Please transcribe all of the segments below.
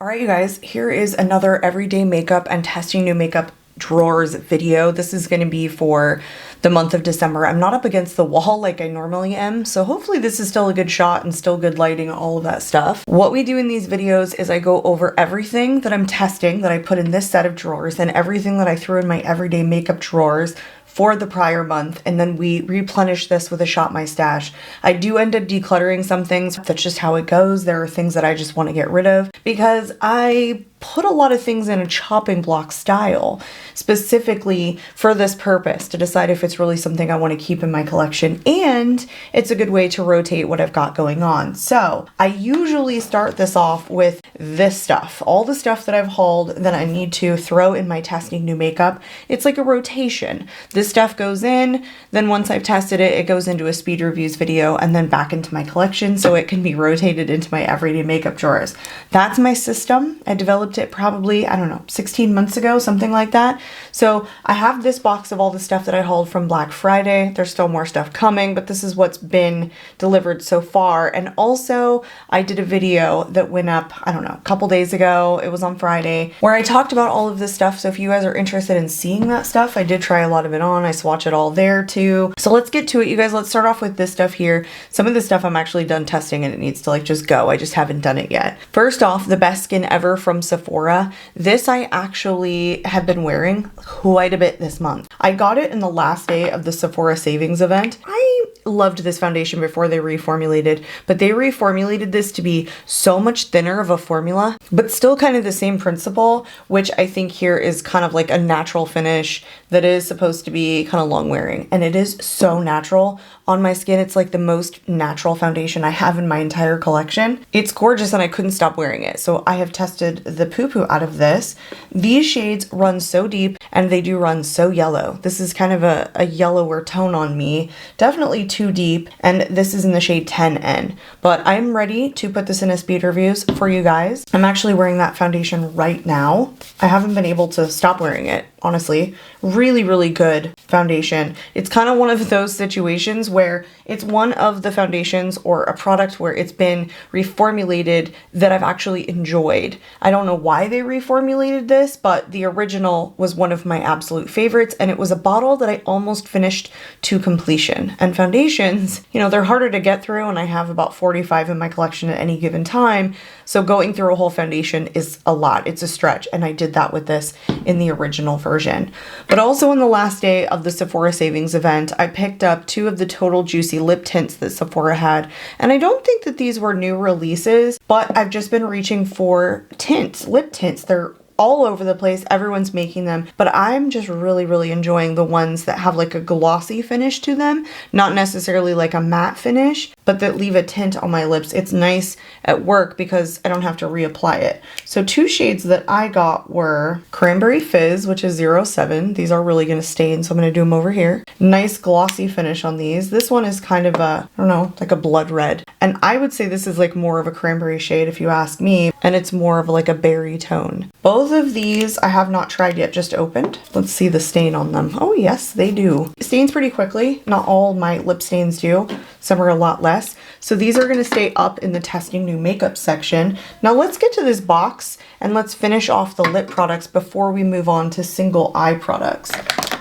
All right, you guys, here is another everyday makeup and testing new makeup drawers video. This is going to be for the month of December. I'm not up against the wall like I normally am, so hopefully this is still a good shot and still good lighting, all of that stuff. What we do in these videos is I go over everything that I'm testing that I put in this set of drawers and everything that I threw in my everyday makeup drawers for the prior month, and then we replenish this with a Shop My Stash. I do end up decluttering some things. That's just how it goes. There are things that I just want to get rid of because I put a lot of things in a chopping block style specifically for this purpose, to decide if it's really something I want to keep in my collection, and it's a good way to rotate what I've got going on. So I usually start this off with this stuff, all the stuff that I've hauled that I need to throw in my testing new makeup. It's like a rotation. This stuff goes in, then once I've tested it, it goes into a speed reviews video and then back into my collection so it can be rotated into my everyday makeup drawers. That's my system. I developed it probably, I don't know, 16 months ago, something like that. So I have this box of all the stuff that I hauled from Black Friday. There's still more stuff coming, but this is what's been delivered so far. And also I did a video that went up, I don't know, a couple days ago. It was on Friday where I talked about all of this stuff. So if you guys are interested in seeing that stuff, I did try a lot of it on. I swatch it all there too. So let's get to it, you guys. Let's start off with this stuff here. Some of this stuff I'm actually done testing and it needs to like just go. I just haven't done it yet. First off, the Best Skin Ever from Sephora. This I actually have been wearing quite a bit this month. I got it in the last day of the Sephora savings event. I loved this foundation before they reformulated, but they reformulated this to be so much thinner of a formula, but still kind of the same principle, which I think here is kind of like a natural finish that is supposed to be kind of long wearing. And it is so natural on my skin. It's like the most natural foundation I have in my entire collection. It's gorgeous and I couldn't stop wearing it. So I have tested the poo-poo out of this. These shades run so deep and they do run so yellow. This is kind of a yellower tone on me, definitely too deep. And this is in the shade 10N, but I'm ready to put this in a speed reviews for you guys. I'm actually wearing that foundation right now. I haven't been able to stop wearing it, honestly. Really, really good foundation. It's kind of one of those situations where it's one of the foundations or a product where it's been reformulated that I've actually enjoyed. I don't know why they reformulated this, but the original was one of my absolute favorites, and it was a bottle that I almost finished to completion. And foundations, you know, they're harder to get through, and I have about 45 in my collection at any given time. So going through a whole foundation is a lot. It's a stretch, and I did that with this in the original version. But also on the last day of the Sephora savings event, I picked up 2 of the Total Juicy lip tints that Sephora had. And I don't think that these were new releases, but I've just been reaching for tints, lip tints. They're all over the place. Everyone's making them, but I'm just really, really enjoying the ones that have like a glossy finish to them, not necessarily like a matte finish, but that leave a tint on my lips. It's nice at work because I don't have to reapply it. So 2 shades that I got were Cranberry Fizz, which is 07. These are really going to stain, so I'm going to do them over here. Nice glossy finish on these. This one is kind of a, I don't know, like a blood red. And I would say this is like more of a cranberry shade if you ask me, and it's more of like a berry tone. Both of these I have not tried yet, just opened. Let's see the stain on them. Oh yes, they do. It stains pretty quickly. Not all my lip stains do. Some are a lot less. So these are going to stay up in the testing new makeup section. Now let's get to this box and let's finish off the lip products before we move on to single eye products.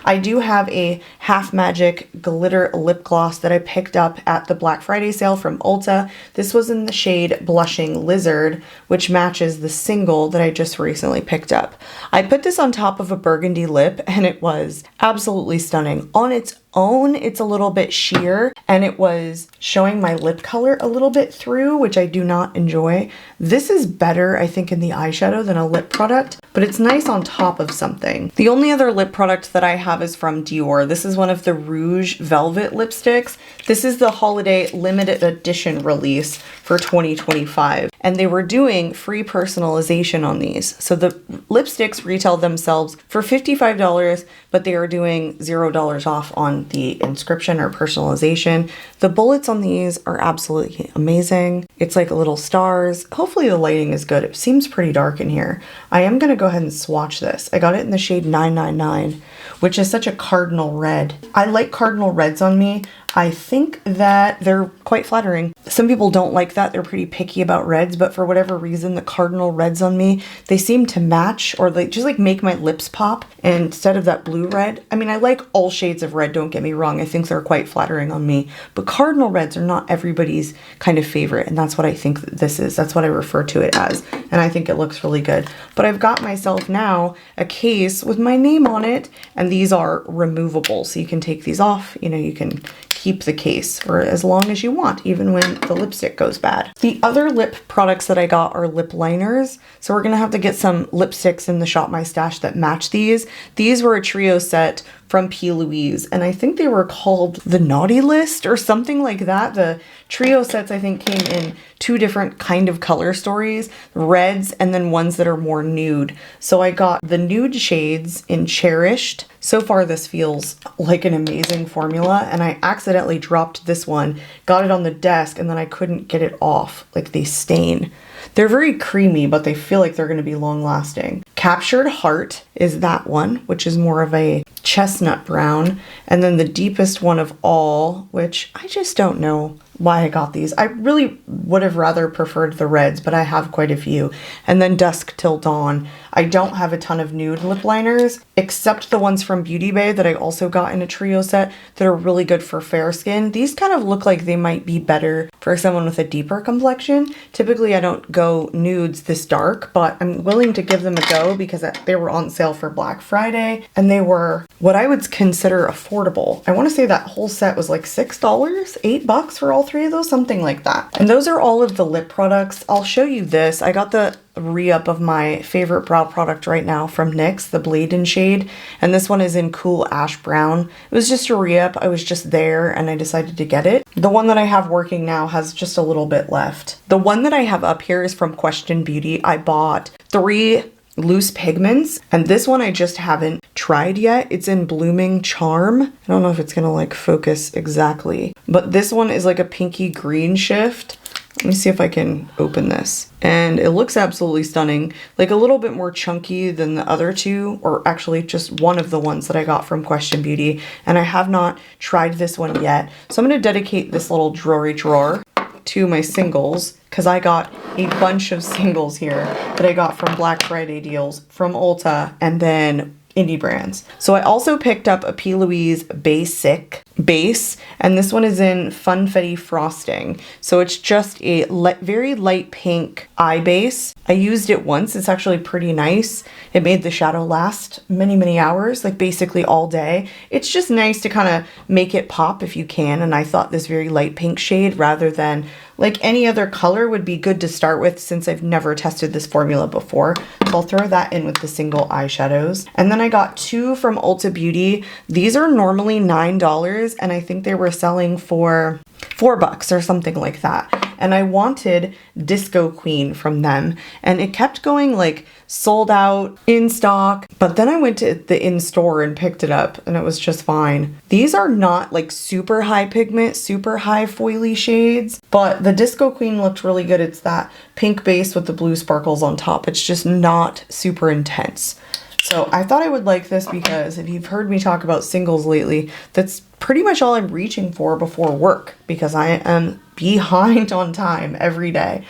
I do have a Half Magic glitter lip gloss that I picked up at the Black Friday sale from Ulta. This was in the shade Blushing Lizard, which matches the single that I just recently picked up. I put this on top of a burgundy lip and it was absolutely stunning. On its own, it's a little bit sheer and it was showing my lip color a little bit through, which I do not enjoy. This is better, I think, in the eyeshadow than a lip product, but it's nice on top of something. The only other lip product that I have is from Dior. This is one of the Rouge Velvet lipsticks. This is the holiday limited edition release for 2025. And they were doing free personalization on these. So the lipsticks retail themselves for $55, but they are doing $0 off on the inscription or personalization. The bullets on these are absolutely amazing. It's like little stars. Hopefully the lighting is good. It seems pretty dark in here. I am gonna go ahead and swatch this. I got it in the shade 999, which is such a cardinal red. I like cardinal reds on me. I think that they're quite flattering. Some people don't like that. They're pretty picky about reds, but for whatever reason, the cardinal reds on me, they seem to match or like just like make my lips pop. And instead of that blue red, I mean, I like all shades of red, don't get me wrong. I think they're quite flattering on me, but cardinal reds are not everybody's kind of favorite. And that's what I think this is. That's what I refer to it as. And I think it looks really good. But I've got myself now a case with my name on it, and these are removable. So you can take these off, you know, you can keep the case for as long as you want, even when the lipstick goes bad. The other lip products that I got are lip liners. So we're gonna have to get some lipsticks in the Shop My Stash that match these. These were a trio set from P. Louise, and I think they were called the Naughty List or something like that. The trio sets, I think, came in 2 different kind of color stories, reds and then ones that are more nude. So I got the nude shades in Cherished. So far this feels like an amazing formula, and I accidentally dropped this one, got it on the desk, and then I couldn't get it off. Like, they stain. They're very creamy, but they feel like they're going to be long lasting. Captured Heart is that one, which is more of a chestnut brown. And then the deepest one of all, which I just don't know why I got these. I really would have rather preferred the reds, but I have quite a few. And then Dusk Till Dawn. I don't have a ton of nude lip liners, except the ones from Beauty Bay that I also got in a trio set that are really good for fair skin. These kind of look like they might be better for someone with a deeper complexion. Typically, I don't go nudes this dark, but I'm willing to give them a go because they were on sale for Black Friday, and they were what I would consider affordable. I want to say that whole set was like $6, $8 for all 3 of those, something like that. And those are all of the lip products. I'll show you this. I got the re-up of my favorite brow product right now from NYX, the Bladen shade, and this one is in Cool Ash Brown. It was just a re-up. I was just there and I decided to get it. The one that I have working now has just a little bit left. The one that I have up here is from Question Beauty. I bought 3 loose pigments, and this one I just haven't tried yet. It's in Blooming Charm. I don't know if it's gonna like focus exactly, but this one is like a pinky green shift. Let me see if I can open this. And it looks absolutely stunning. Like a little bit more chunky than the other 2, or actually just one of the ones that I got from Question Beauty. And I have not tried this one yet. So I'm gonna dedicate this little drawery drawer to my singles, because I got a bunch of singles here that I got from Black Friday deals from Ulta and then indie brands. So I also picked up a P. Louise Basic base, and this one is in Funfetti Frosting. So it's just a very light pink eye base. I used it once. It's actually pretty nice. It made the shadow last many, many hours, like basically all day. It's just nice to kind of make it pop if you can, and I thought this very light pink shade rather than like any other color would be good to start with, since I've never tested this formula before. So I'll throw that in with the single eyeshadows. And then I got 2 from Ulta Beauty. These are normally $9, and I think they were selling for $4 or something like that. And I wanted Disco Queen from them, and it kept going like sold out, in stock, but then I went to the in-store and picked it up and it was just fine. These are not like super high pigment, super high foily shades, but the Disco Queen looked really good. It's that pink base with the blue sparkles on top. It's just not super intense. So I thought I would like this because if you've heard me talk about singles lately, that's pretty much all I'm reaching for before work because I am behind on time every day.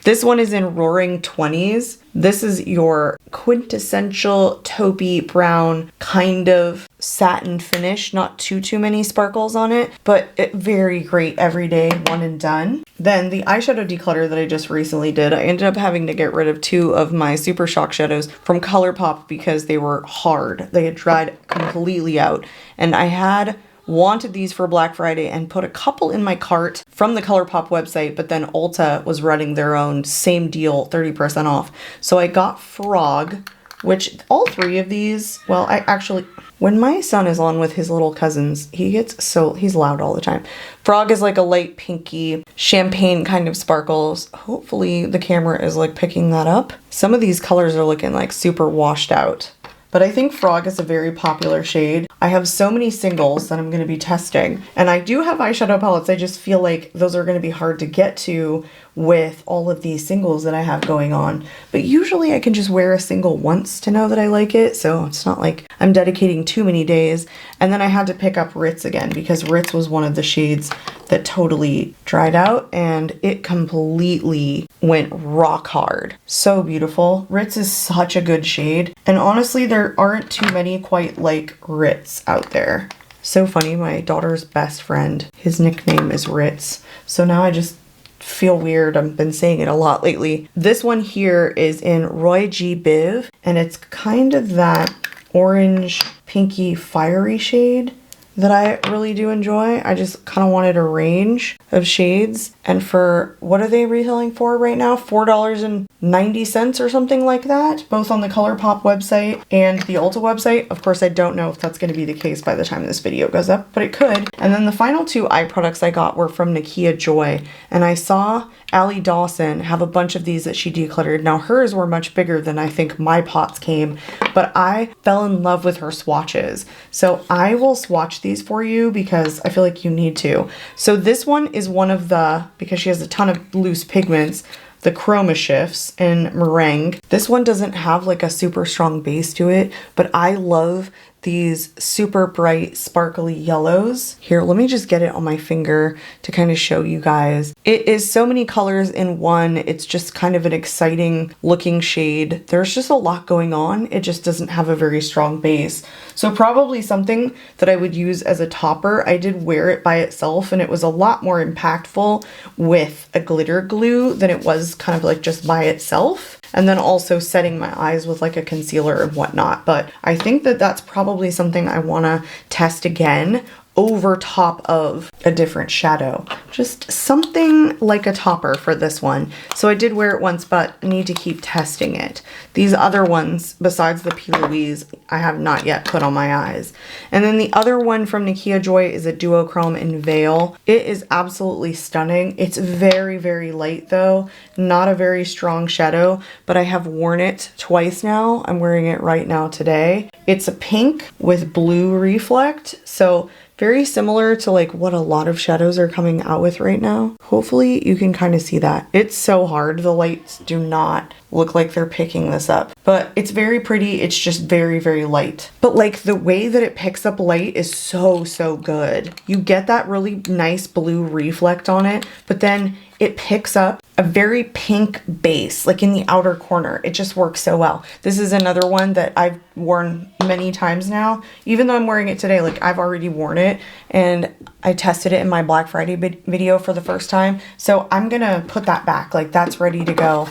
This one is in Roaring 20s. This is your quintessential taupey brown kind of satin finish. Not too many sparkles on it, but very great everyday one and done. Then the eyeshadow declutter that I just recently did, I ended up having to get rid of 2 of my Super Shock shadows from ColourPop because they were hard. They had dried completely out, and I had wanted these for Black Friday and put a couple in my cart from the ColourPop website, but then Ulta was running their own same deal, 30% off. So I got Frog, which all 3 of these, well, I actually, when my son is on with his little cousins, he's loud all the time. Frog is like a light pinky champagne kind of sparkles. Hopefully the camera is like picking that up. Some of these colors are looking like super washed out. But I think Frog is a very popular shade. I have so many singles that I'm going to be testing. And I do have eyeshadow palettes. I just feel like those are going to be hard to get to with all of these singles that I have going on. But usually I can just wear a single once to know that I like it, so it's not like I'm dedicating too many days. And then I had to pick up Ritz again because Ritz was one of the shades that totally dried out and it completely went rock hard. So beautiful. Ritz is such a good shade, and honestly there aren't too many quite like Ritz out there. So funny, my daughter's best friend, his nickname is Ritz. So now I just feel weird. I've been saying it a lot lately. This one here is in Roy G. Biv, and it's kind of that orange, pinky, fiery shade that I really do enjoy. I just kind of wanted a range of shades, and for what are they retailing for right now? $4.90 or something like that, both on the ColourPop website and the Ulta website. Of course, I don't know if that's going to be the case by the time this video goes up, but it could. And then the final two eye products I got were from Nakia Joy, and I saw Allie Dawson have a bunch of these that she decluttered. Now hers were much bigger than I think my pots came, but I fell in love with her swatches. So I will swatch these for you because I feel like you need to. So this one is one of the, because she has a ton of loose pigments, the Chroma Shifts in Meringue. This one doesn't have like a super strong base to it, but I love these super bright sparkly yellows. Here, let me just get it on my finger to kind of show you guys. It is so many colors in one. It's just kind of an exciting looking shade. There's just a lot going on. It just doesn't have a very strong base. So probably something that I would use as a topper. I did wear it by itself and it was a lot more impactful with a glitter glue than it was kind of like just by itself. And then also setting my eyes with like a concealer and whatnot. But I think that that's probably something I want to test again over top of a different shadow. Just something like a topper for this one. So I did wear it once, but I need to keep testing it. These other ones, besides the P. Louise, I have not yet put on my eyes. And then the other one from Nakia Joy is a duochrome in Veil. It is absolutely stunning. It's very, very light though. Not a very strong shadow, but I have worn it twice now. I'm wearing it right now today. It's a pink with blue reflect. So very similar to like what a lot of shadows are coming out with right now. Hopefully you can kind of see that. It's so hard. The lights do not look like they're picking this up, but it's very pretty. It's just very, very light. But like the way that it picks up light is so, so good. You get that really nice blue reflect on it, but then it picks up a very pink base, like in the outer corner. It just works so well. This is another one that I've worn many times now. Even though I'm wearing it today, like I've already worn it and I tested it in my Black Friday video for the first time. So I'm gonna put that back, like that's ready to go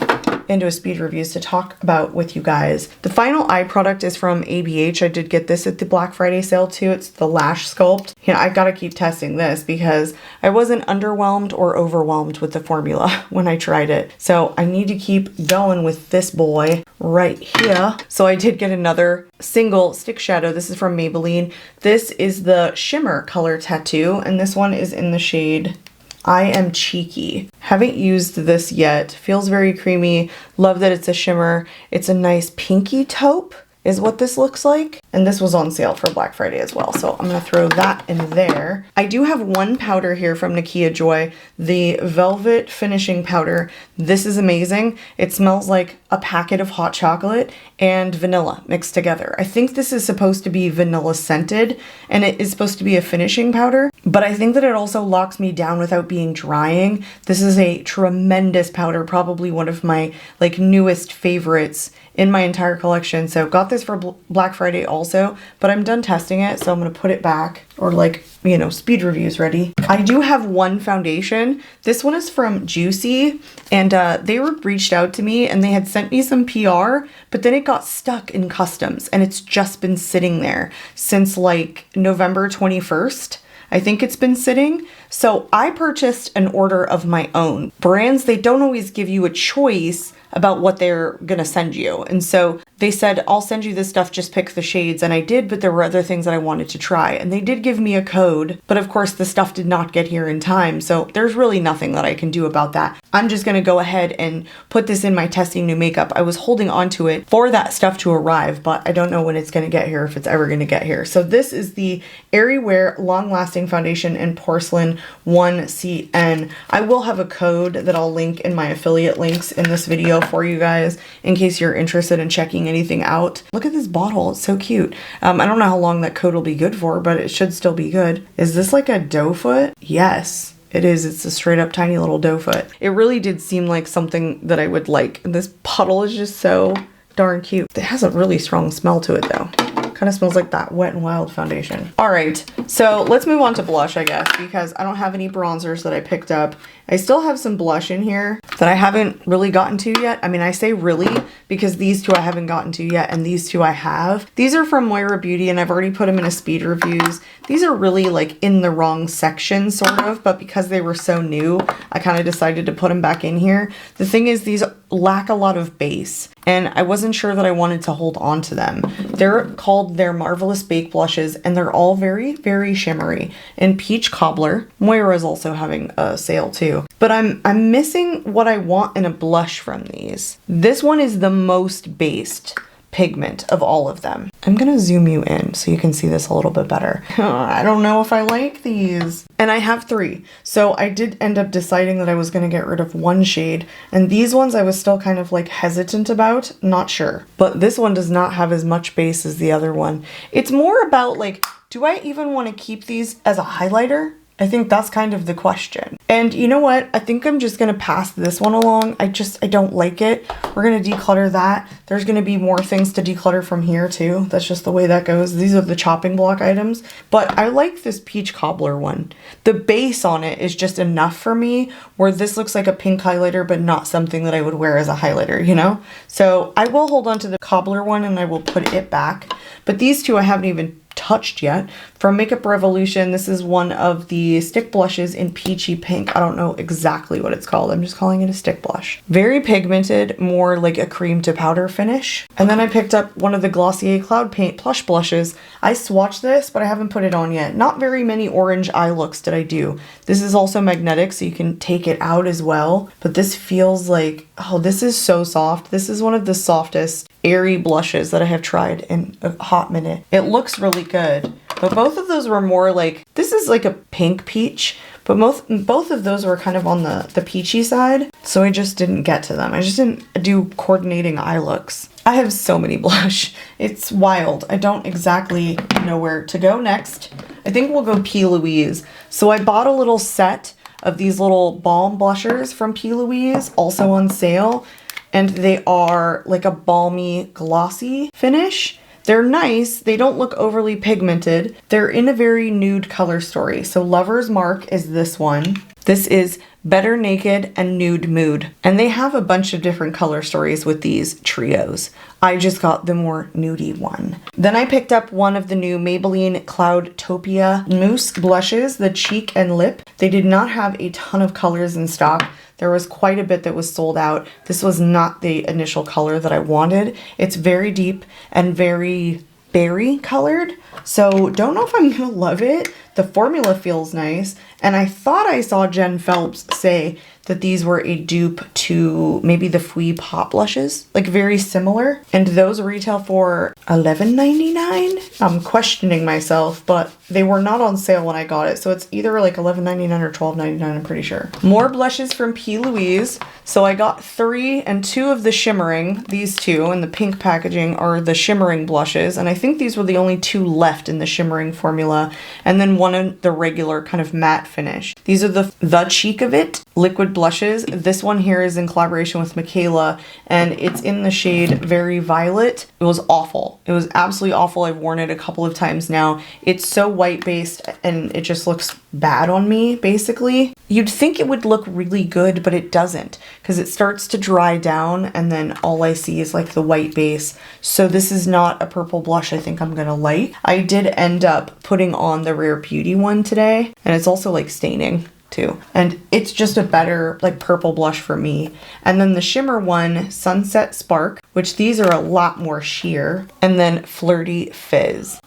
into a speed reviews to talk about with you guys. The final eye product is from ABH. I did get this at the Black Friday sale too. It's the Lash Sculpt. Yeah, I gotta keep testing this because I wasn't underwhelmed or overwhelmed with the formula when I tried it. So I need to keep going with this boy right here. So I did get another single stick shadow. This is from Maybelline. This is the Shimmer Color Tattoo, and this one is in the shade I Am Cheeky. Haven't used this yet. Feels very creamy. Love that it's a shimmer. It's a nice pinky taupe is what this looks like. And this was on sale for Black Friday as well. So I'm gonna throw that in there. I do have one powder here from Nakia Joy, the Velvet Finishing Powder. This is amazing. It smells like a packet of hot chocolate and vanilla mixed together. I think this is supposed to be vanilla scented and it is supposed to be a finishing powder, but I think that it also locks me down without being drying. This is a tremendous powder, probably one of my like newest favorites in my entire collection. So got this for Black Friday also, but I'm done testing it. So I'm going to put it back, or like, you know, speed reviews ready. I do have one foundation. This one is from Juicy, and they reached out to me and they had sent me some PR, but then it got stuck in customs and it's just been sitting there since like November 21st. I think it's been sitting. So I purchased an order of my own. Brands, they don't always give you a choice about what they're gonna send you. And so they said, I'll send you this stuff, just pick the shades. And I did, but there were other things that I wanted to try. And they did give me a code, but of course the stuff did not get here in time. So there's really nothing that I can do about that. I'm just going to go ahead and put this in my testing new makeup. I was holding on to it for that stuff to arrive, but I don't know when it's going to get here, if it's ever going to get here. So this is the Airy Wear Long Lasting Foundation in Porcelain 1CN. I will have a code that I'll link in my affiliate links in this video for you guys in case you're interested in checking anything out. Look at this bottle, it's so cute. I don't know how long that code will be good for, but it should still be good. Is this like a doe foot? Yes. It is. It's a straight up tiny little doe foot. It really did seem like something that I would like. And this puddle is just so darn cute. It has a really strong smell to it though. Kind of smells like that Wet n Wild foundation. All right, so let's move on to blush, I guess, because I don't have any bronzers that I picked up. I still have some blush in here that I haven't really gotten to yet. I mean, I say really because these two I haven't gotten to yet, and these two I have. These are from Moira Beauty, and I've already put them in a speed reviews. These are really like in the wrong section, sort of, but because they were so new, I kind of decided to put them back in here. The thing is, these lack a lot of base, and I wasn't sure that I wanted to hold on to them. They're called their Marvelous Bake Blushes, and they're all very, very shimmery. And Peach Cobbler, Moira is also having a sale too. But I'm missing what I want in a blush from these. This one is the most based pigment of all of them. I'm gonna zoom you in so you can see this a little bit better. I don't know if I like these. And I have 3. So I did end up deciding that I was gonna get rid of one shade. And these ones I was still kind of like hesitant about, not sure. But this one does not have as much base as the other one. It's more about like, do I even wanna keep these as a highlighter? I think that's kind of the question. And you know what? I think I'm just gonna pass this one along. I don't like it. We're gonna declutter that. There's gonna be more things to declutter from here too. That's just the way that goes. These are the chopping block items. But I like this Peach Cobbler one. The base on it is just enough for me, where this looks like a pink highlighter, but not something that I would wear as a highlighter, you know? So I will hold on to the Cobbler one and I will put it back. But these two I haven't even touched yet. From Makeup Revolution, this is one of the stick blushes in Peachy Pink. I don't know exactly what it's called. I'm just calling it a stick blush. Very pigmented, more like a cream to powder finish. And then I picked up one of the Glossier Cloud Paint Plush Blushes. I swatched this, but I haven't put it on yet. Not very many orange eye looks did I do. This is also magnetic, so you can take it out as well. But this feels like, oh, this is so soft. This is one of the softest airy blushes that I have tried in a hot minute. It looks really good, but both of those were more like, this is like a pink peach, but both of those were kind of on the peachy side, so I just didn't get to them. I just didn't do coordinating eye looks. I have so many blush. It's wild. I don't exactly know where to go next. I think we'll go P. Louise. So I bought a little set of these little balm blushers from P. Louise, also on sale. And they are like a balmy glossy finish. They're nice. They don't look overly pigmented. They're in a very nude color story. So Lover's Mark is this one. This is Better Naked and Nude Mood. And they have a bunch of different color stories with these trios. I just got the more nudie one. Then I picked up one of the new Maybelline Cloudtopia Mousse blushes, the cheek and lip. They did not have a ton of colors in stock. There was quite a bit that was sold out. This was not the initial color that I wanted. It's very deep and very berry colored. So don't know if I'm gonna love it. The formula feels nice. And I thought I saw Jen Phelps say that these were a dupe to maybe the Fui Pop blushes, like very similar. And those retail for $11.99. I'm questioning myself, but they were not on sale when I got it. So it's either like $11.99 or $12.99, I'm pretty sure. More blushes from P. Louise. So I got 3 and 2 of the shimmering. These two in the pink packaging are the shimmering blushes. And I think these were the only 2 left in the shimmering formula. And then one in the regular kind of matte finish. These are the Cheek of It liquid blushes. This one here is in collaboration with Michaela, and it's in the shade Very Violet. It was awful. It was absolutely awful. I've worn it a couple of times now. It's so white based and it just looks bad on me, basically. You'd think it would look really good, but it doesn't, because it starts to dry down and then all I see is like the white base. So this is not a purple blush I think I'm gonna like. I did end up putting on the Rare Beauty one today, and it's also like staining. too. And it's just a better like purple blush for me. And then the shimmer one, Sunset Spark, which these are a lot more sheer. And then Flirty Fizz.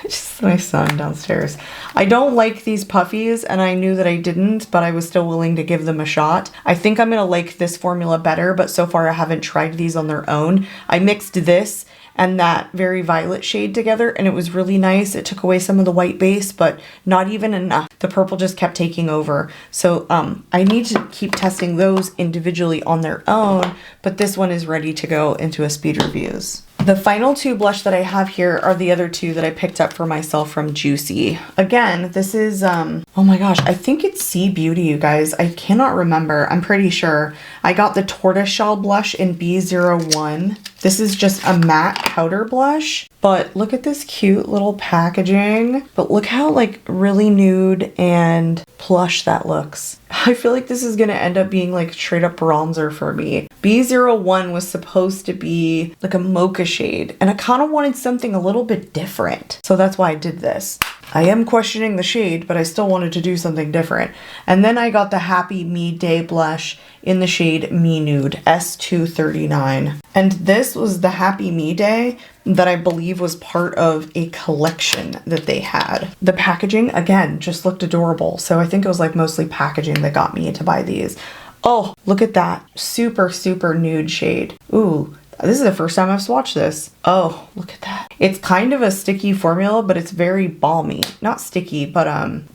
Just my son downstairs. I don't like these puffies, and I knew that I didn't, but I was still willing to give them a shot. I think I'm gonna like this formula better, but so far I haven't tried these on their own. I mixed this and that very violet shade together, and it was really nice. It took away some of the white base, but not even enough. The purple just kept taking over. So I need to keep testing those individually on their own, but this one is ready to go into a speed reviews. The final two blush that I have here are the other two that I picked up for myself from Juicy. Again, this is, oh my gosh, I think it's Sea Beauty, you guys. I cannot remember. I'm pretty sure. I got the Tortoiseshell blush in B01. This is just a matte powder blush, but look at this cute little packaging. But look how like really nude and plush that looks. I feel like this is gonna end up being like straight up bronzer for me. B01 was supposed to be like a mocha shade, and I kind of wanted something a little bit different. So that's why I did this. I am questioning the shade, but I still wanted to do something different. And then I got the Happy Me Day blush in the shade Me Nude, S239. And this was the Happy Me Day that I believe was part of a collection that they had. The packaging, again, just looked adorable. So I think it was like mostly packaging that got me to buy these. Oh, look at that. Super, super nude shade. Ooh. This is the first time I've swatched this. Oh, look at that. It's kind of a sticky formula, but it's very balmy. Not sticky, but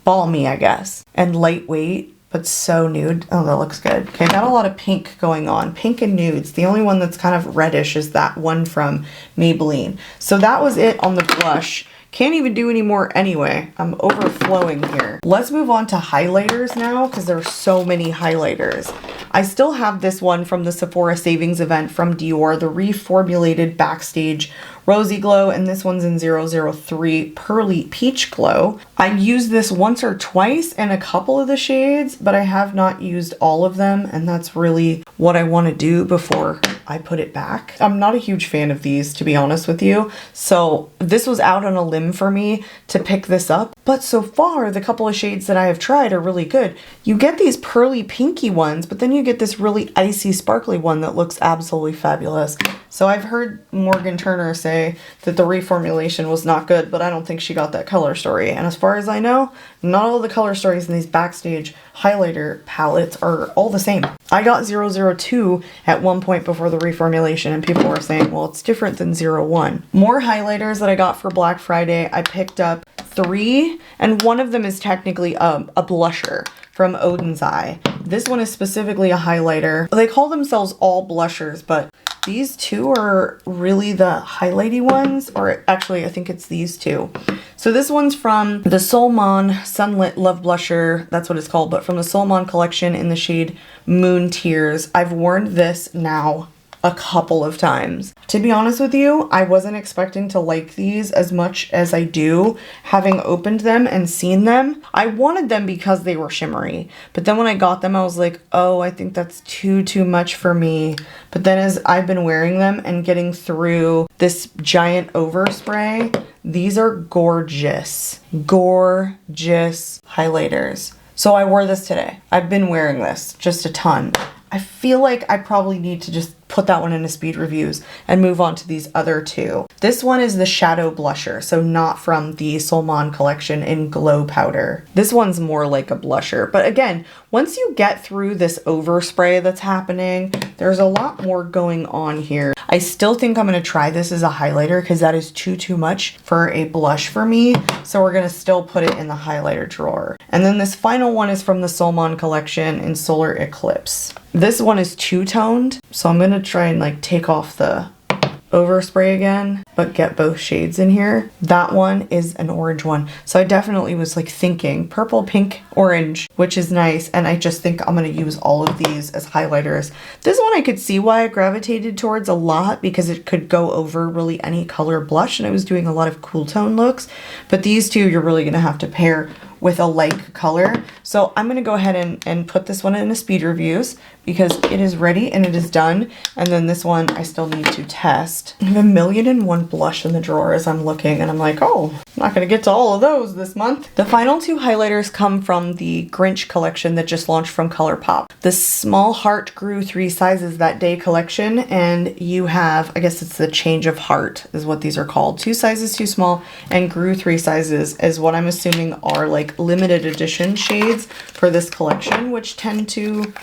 balmy, I guess. And lightweight, but so nude. Oh, that looks good. Okay, got a lot of pink going on. Pink and nudes. The only one that's kind of reddish is that one from Maybelline. So that was it on the blush. Can't even do any more anyway. I'm overflowing here. Let's move on to highlighters now, because there are so many highlighters. I still have this one from the Sephora Savings event from Dior, the reformulated Backstage Rosy Glow, and this one's in 003 Pearly Peach Glow. I used this once or twice in a couple of the shades, but I have not used all of them, and that's really what I want to do before I put it back. I'm not a huge fan of these, to be honest with you, so this was out on a limb for me to pick this up, but so far the couple of shades that I have tried are really good. You get these pearly pinky ones, but then you get this really icy sparkly one that looks absolutely fabulous. So I've heard Morgan Turner say that the reformulation was not good, but I don't think she got that color story. And as far as I know, not all the color stories in these Backstage highlighter palettes are all the same. I got 002 at one point before the reformulation, and people were saying, well, it's different than 01. More highlighters that I got for Black Friday. I picked up 3, and one of them is technically a blusher from Odin's Eye. This one is specifically a highlighter. They call themselves all blushers, but these two are really the highlighty ones, or actually I think it's these two. So this one's from the Solmon Sunlit Love Blusher, that's what it's called, but from the Solmon collection in the shade Moon Tears. I've worn this now a couple of times. To be honest with you, I wasn't expecting to like these as much as I do, having opened them and seen them. I wanted them because they were shimmery, but then when I got them, I was like, oh, I think that's too much for me. But then as I've been wearing them and getting through this giant overspray, these are gorgeous, gorgeous highlighters. So I wore this today. I've been wearing this just a ton. I feel like I probably need to just put that one into speed reviews and move on to these other two. This one is the Shadow Blusher, so not from the Solmon collection in Glow Powder. This one's more like a blusher, but again, once you get through this overspray that's happening, there's a lot more going on here. I still think I'm gonna try this as a highlighter because that is too much for a blush for me, so we're gonna still put it in the highlighter drawer. And then this final one is from the Solmon collection in Solar Eclipse. This one is two-toned, so I'm gonna try and like take off the overspray again, but get both shades in here. That one is an orange one. So I definitely was like thinking purple, pink, orange, which is nice. And I just think I'm going to use all of these as highlighters. This one I could see why I gravitated towards a lot because it could go over really any color blush, and I was doing a lot of cool tone looks. But these two, you're really going to have to pair with a like color. So I'm gonna go ahead and put this one into speed reviews because it is ready and it is done. And then this one I still need to test. I have 1,000,001 blush in the drawer as I'm looking, and I'm like, oh, I'm not gonna get to all of those this month. The final two highlighters come from the Grinch collection that just launched from ColourPop. The Small Heart grew 3 sizes that day collection, and you have, I guess it's the Change of Heart is what these are called. 2 sizes too small, and grew 3 sizes is what I'm assuming are like limited edition shades for this collection, which tend to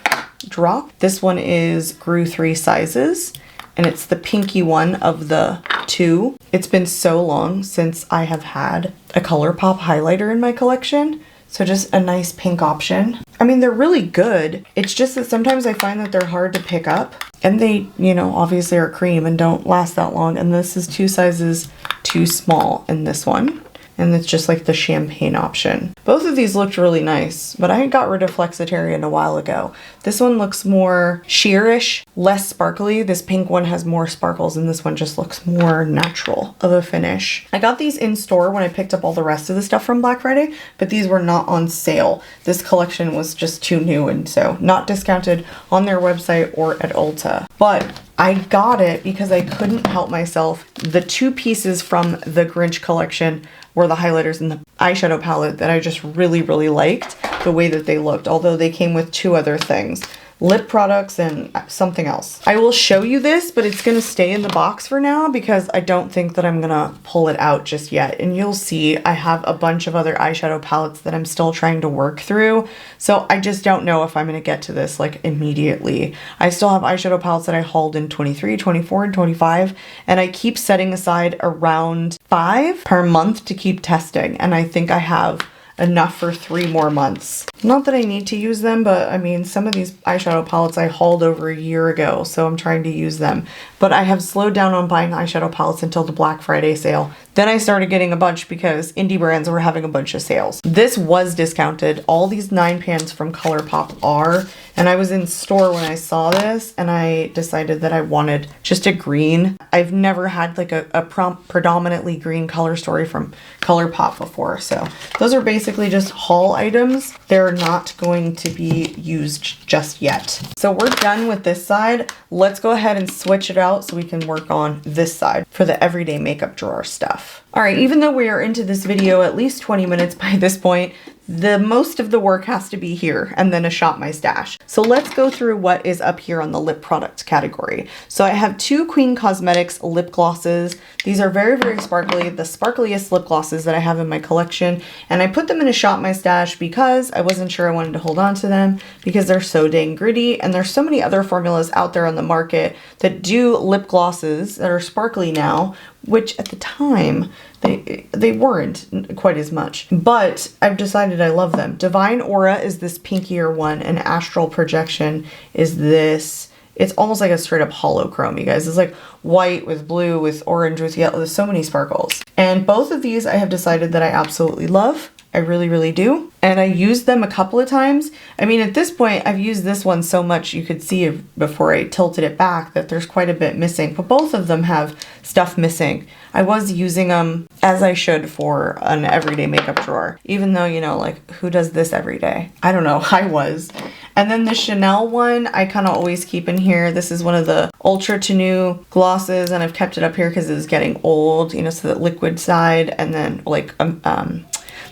drop. This one is grew 3 sizes, and it's the pinky one of the 2. It's been so long since I have had a ColourPop highlighter in my collection, so just a nice pink option. I mean, they're really good. It's just that sometimes I find that they're hard to pick up, and they, you know, obviously are cream and don't last that long. And this is 2 sizes too small in this one. And it's just like the champagne option. Both of these looked really nice, but I got rid of Flexitarian a while ago. This one looks more sheerish, less sparkly. This pink one has more sparkles, and this one just looks more natural of a finish. I got these in store when I picked up all the rest of the stuff from Black Friday, but these were not on sale. This collection was just too new, and so not discounted on their website or at Ulta. But I got it because I couldn't help myself. The 2 pieces from the Grinch collection were the highlighters and the eyeshadow palette that I just really, really liked the way that they looked, although they came with 2 other things. Lip products and something else. I will show you this, but it's gonna stay in the box for now because I don't think that I'm gonna pull it out just yet. And you'll see I have a bunch of other eyeshadow palettes that I'm still trying to work through. So I just don't know if I'm gonna get to this like immediately. I still have eyeshadow palettes that I hauled in 23, 24, and 25, and I keep setting aside around 5 per month to keep testing. And I think I have enough for 3 more months. Not that I need to use them, but I mean, some of these eyeshadow palettes I hauled over a year ago, so I'm trying to use them. But I have slowed down on buying eyeshadow palettes until the Black Friday sale. Then I started getting a bunch because indie brands were having a bunch of sales. This was discounted. All these 9 pans from ColourPop are, and I was in store when I saw this, and I decided that I wanted just a green. I've never had like a predominantly green color story from ColourPop before, so those are basically just haul items. They're not going to be used just yet. So we're done with this side. Let's go ahead and switch it out so we can work on this side for the everyday makeup drawer stuff. All right, even though we are into this video at least 20 minutes by this point, the most of the work has to be here and then a shop my stash. So let's go through what is up here on the lip product category. So I have 2 Queen Cosmetics lip glosses. These are very, very sparkly, the sparkliest lip glosses that I have in my collection. And I put them in a shop my stash because I wasn't sure I wanted to hold on to them because they're so dang gritty. And there's so many other formulas out there on the market that do lip glosses that are sparkly now, which at the time, they weren't quite as much, but I've decided I love them. Divine Aura is this pinkier one, and Astral Projection is this. It's almost like a straight up holochrome, you guys. It's like white with blue, with orange, with yellow. There's so many sparkles. And both of these I have decided that I absolutely love. I really, really do. And I used them a couple of times. I mean, at this point, I've used this one so much you could see before I tilted it back that there's quite a bit missing, but both of them have stuff missing. I was using them as I should for an everyday makeup drawer, even though, you know, like who does this every day? I don't know, I was. And then the Chanel one, I kind of always keep in here. This is one of the Ultra to New glosses, and I've kept it up here because it's getting old, you know, so that liquid side and then like,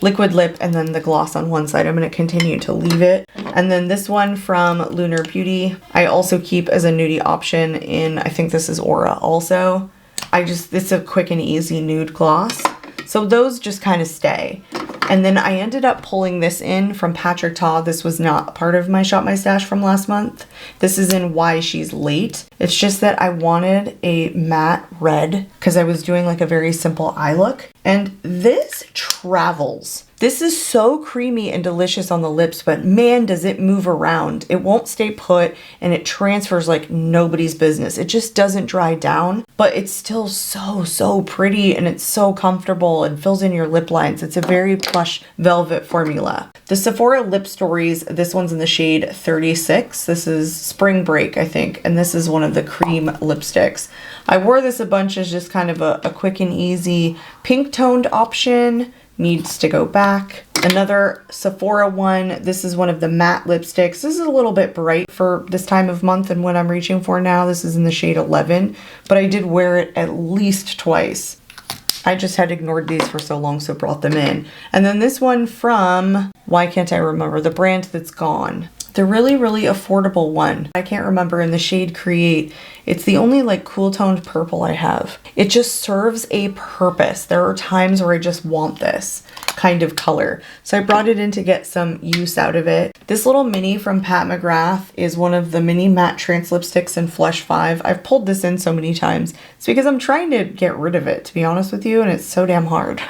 liquid lip and then the gloss on one side. I'm going to continue to leave it. And then this one from Lunar Beauty, I also keep as a nudie option in, I think this is Aura also. It's a quick and easy nude gloss. So those just kind of stay. And then I ended up pulling this in from Patrick Ta. This was not part of my Shop My Stash from last month. This is in Why She's Late. It's just that I wanted a matte red because I was doing like a very simple eye look. And this travels. This is so creamy and delicious on the lips, but man, does it move around. It won't stay put and it transfers like nobody's business. It just doesn't dry down, but it's still so pretty and it's so comfortable and fills in your lip lines. It's a very plush velvet formula. The Sephora Lip Stories, this one's in the shade 36. This is Spring Break, I think, and this is one of the cream lipsticks. I wore this a bunch as just kind of a quick and easy pink toned option needs to go back. Another Sephora one. This is one of the matte lipsticks. This is a little bit bright for this time of month and what I'm reaching for now. This is in the shade 11, but I did wear it at least twice. I just had ignored these for so long, so brought them in. And then this one from, why can't I remember, the brand that's gone. The really, really affordable one. I can't remember, in the shade Create. It's the only like cool toned purple I have. It just serves a purpose. There are times where I just want this kind of color. So I brought it in to get some use out of it. This little mini from Pat McGrath is one of the mini matte trance lipsticks in Flush 5. I've pulled this in so many times. It's because I'm trying to get rid of it, to be honest with you, and it's so damn hard.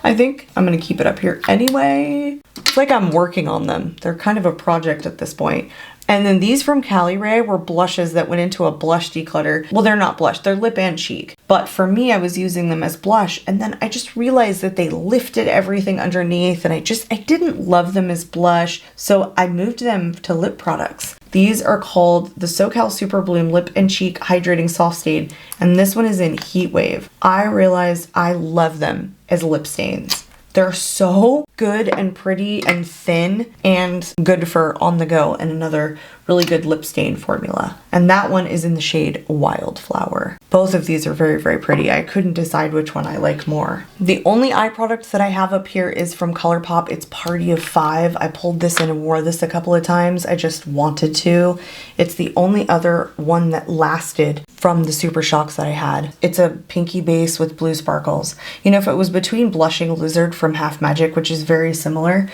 I think I'm gonna keep it up here anyway. It's like I'm working on them. They're kind of a project at this point. And then these from Cali Ray were blushes that went into a blush declutter. Well, they're not blush, they're lip and cheek. But for me, I was using them as blush, and then I just realized that they lifted everything underneath, and I didn't love them as blush, so I moved them to lip products. These are called the SoCal Super Bloom Lip and Cheek Hydrating Soft Stain, and this one is in Heat Wave. I realized I love them as lip stains. They're so good and pretty and thin and good for on the go, and another really good lip stain formula. And that one is in the shade Wildflower. Both of these are very, very pretty. I couldn't decide which one I like more. The only eye product that I have up here is from ColourPop. It's Party of 5. I pulled this in and wore this a couple of times. I just wanted to. It's the only other one that lasted from the Super Shocks that I had. It's a pinky base with blue sparkles. You know, if it was between Blushing Lizard from Half Magic, which is very similar,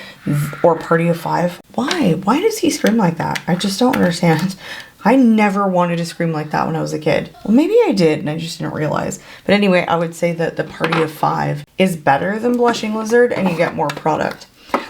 or Party of 5, why does he scream like that? I just don't understand. I never wanted to scream like that when I was a kid. Well, maybe I did and I just didn't realize. But anyway, I would say that the Party of 5 is better than Blushing Lizard, and you get more product.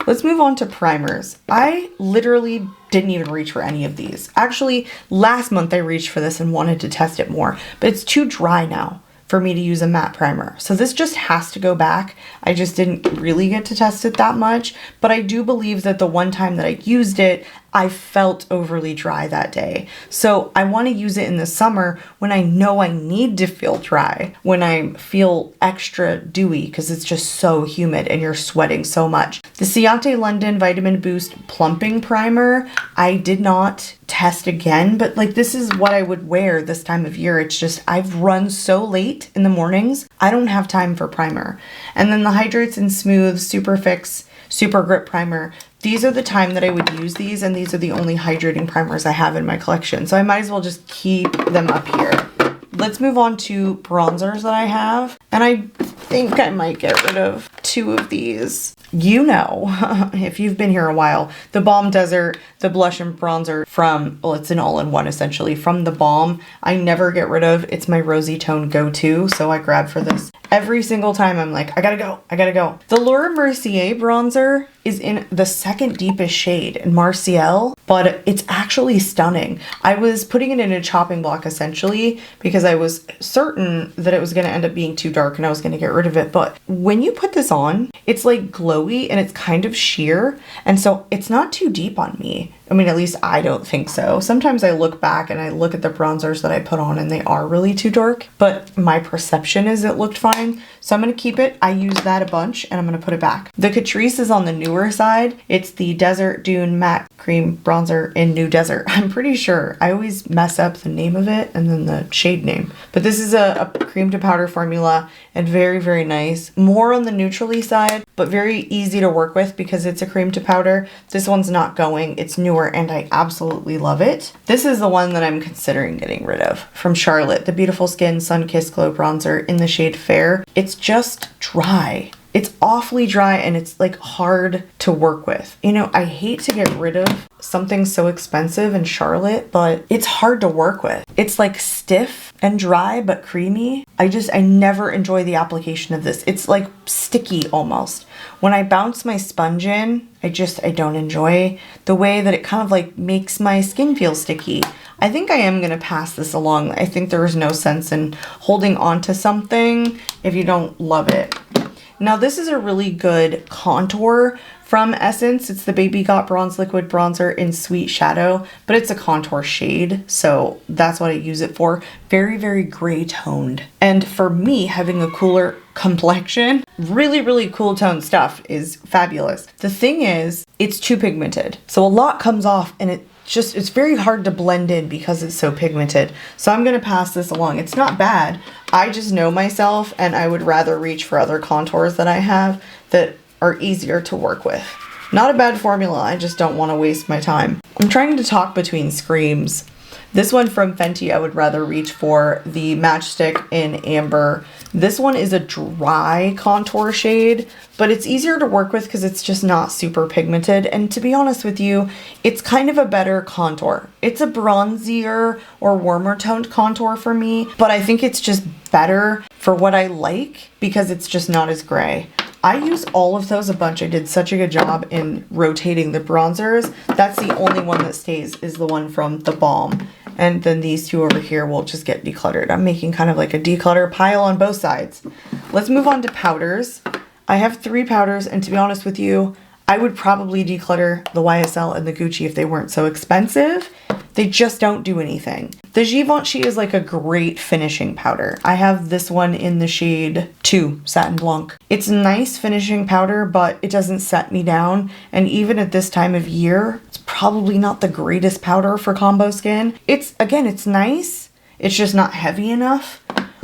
Let's move on to primers. I literally didn't even reach for any of these. Actually, last month I reached for this and wanted to test it more, but it's too dry now for me to use a matte primer. So this just has to go back. I just didn't really get to test it that much, but I do believe that the one time that I used it, I felt overly dry that day. So I want to use it in the summer when I know I need to feel dry, when I feel extra dewy because it's just so humid and you're sweating so much. The Ciate London Vitamin Boost Plumping Primer, I did not test again, but like this is what I would wear this time of year. It's just I've run so late in the mornings, I don't have time for primer. And then the Hydrates and Smooth Super Fix Super Grip Primer. These are the time that I would use these, and these are the only hydrating primers I have in my collection. So I might as well just keep them up here. Let's move on to bronzers that I have. And I think I might get rid of 2 of these. You know, if you've been here a while, the Balm Desert, the blush and bronzer from, well, it's an all-in-one essentially, from the Balm. I never get rid of. It's my rosy tone go-to, so I grab for this. Every single time I'm like, I gotta go. The Laura Mercier bronzer is in the second deepest shade in Marciel, but it's actually stunning. I was putting it in a chopping block essentially because I was certain that it was gonna end up being too dark and I was gonna get rid of it. But when you put this on, it's like glowy and it's kind of sheer. And so it's not too deep on me. I mean, at least I don't think so. Sometimes I look back and I look at the bronzers that I put on and they are really too dark, but my perception is it looked fine. So I'm going to keep it. I use that a bunch and I'm going to put it back. The Catrice is on the newer side. It's the Desert Dune Matte Cream Bronzer in New Desert. I'm pretty sure. I always mess up the name of it and then the shade name. But this is a cream to powder formula and very, very nice. More on the neutrally side, but very easy to work with because it's a cream to powder. This one's not going. It's newer and I absolutely love it. This is the one that I'm considering getting rid of from Charlotte, the Beautiful Skin Sun Kissed Glow Bronzer in the shade Fair. It's just dry. It's awfully dry and it's like hard to work with. You know, I hate to get rid of something so expensive in Charlotte, but it's hard to work with. It's like stiff and dry, but creamy. I never enjoy the application of this. It's like sticky almost. When I bounce my sponge in, I don't enjoy the way that it kind of like makes my skin feel sticky. I think I am gonna pass this along. I think there is no sense in holding on to something if you don't love it. Now this is a really good contour from Essence. It's the Baby Got Bronze Liquid Bronzer in Sweet Shadow, but it's a contour shade, so that's what I use it for. Very, very gray toned. And for me, having a cooler complexion, really, really cool tone stuff is fabulous. The thing is, it's too pigmented. So a lot comes off and it's very hard to blend in because it's so pigmented. So I'm gonna pass this along. It's not bad. I just know myself and I would rather reach for other contours that I have that are easier to work with. Not a bad formula, I just don't want to waste my time. I'm trying to talk between screams. This one from Fenty, I would rather reach for the Matchstick in Amber. This one is a dry contour shade, but it's easier to work with because it's just not super pigmented. And to be honest with you, it's kind of a better contour. It's a bronzier or warmer toned contour for me, but I think it's just better for what I like because it's just not as gray. I use all of those a bunch. I did such a good job in rotating the bronzers. That's the only one that stays is the one from the Balm. And then these two over here will just get decluttered. I'm making kind of like a declutter pile on both sides. Let's move on to powders. I have 3 powders, and to be honest with you, I would probably declutter the YSL and the Gucci if they weren't so expensive. They just don't do anything. The Givenchy is like a great finishing powder. I have this one in the shade 2, Satin Blanc. It's a nice finishing powder, but it doesn't set me down. And even at this time of year, it's probably not the greatest powder for combo skin. It's nice. It's just not heavy enough.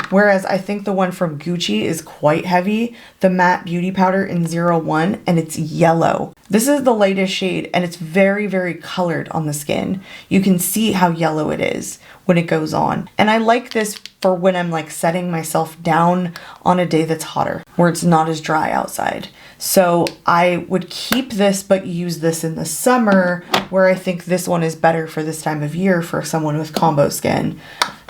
Whereas I think the one from Gucci is quite heavy, the Matte Beauty Powder in 01, and it's yellow. This is the lightest shade, and it's very, very colored on the skin. You can see how yellow it is when it goes on. And I like this for when I'm like setting myself down on a day that's hotter, where it's not as dry outside. So I would keep this, but use this in the summer, where I think this one is better for this time of year for someone with combo skin.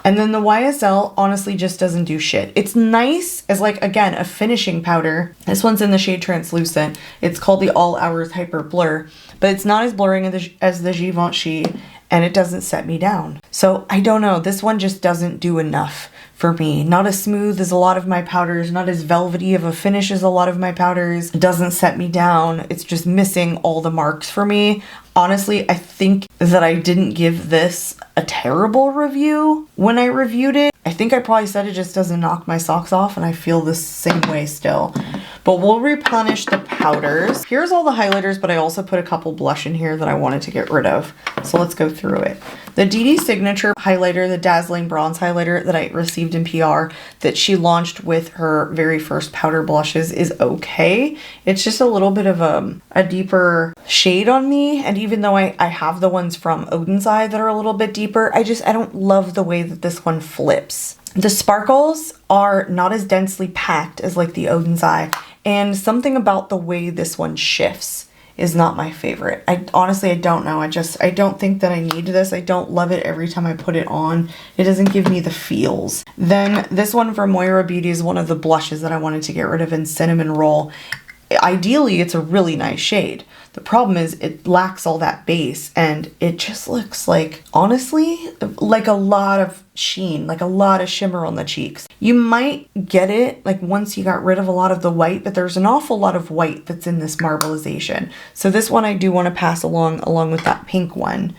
And then the YSL honestly just doesn't do shit. It's nice as like, again, a finishing powder. This one's in the shade Translucent. It's called the All Hours Hyper Blur, but it's not as blurring as the Givenchy, and it doesn't set me down. So I don't know, this one just doesn't do enough for me. Not as smooth as a lot of my powders, not as velvety of a finish as a lot of my powders. It doesn't set me down. It's just missing all the marks for me. Honestly, I think that I didn't give this a terrible review when I reviewed it. I think I probably said it just doesn't knock my socks off, and I feel the same way still. But we'll replenish the powders. Here's all the highlighters, but I also put a couple blush in here that I wanted to get rid of. So let's go through it. The DD Signature highlighter, the Dazzling Bronze highlighter that I received in PR that she launched with her very first powder blushes is okay. It's just a little bit of a deeper shade on me. And even though I have the ones from Odin's Eye that are a little bit deeper, I don't love the way that this one flips. The sparkles are not as densely packed as like the Odin's Eye, and something about the way this one shifts is not my favorite. I don't know. I don't think that I need this. I don't love it every time I put it on. It doesn't give me the feels. Then this one from Moira Beauty is one of the blushes that I wanted to get rid of in Cinnamon Roll. Ideally, it's a really nice shade. The problem is it lacks all that base, and it just looks like, honestly, like a lot of sheen, like a lot of shimmer on the cheeks. You might get it like once you got rid of a lot of the white, but there's an awful lot of white that's in this marbleization. So this one I do want to pass along with that pink one.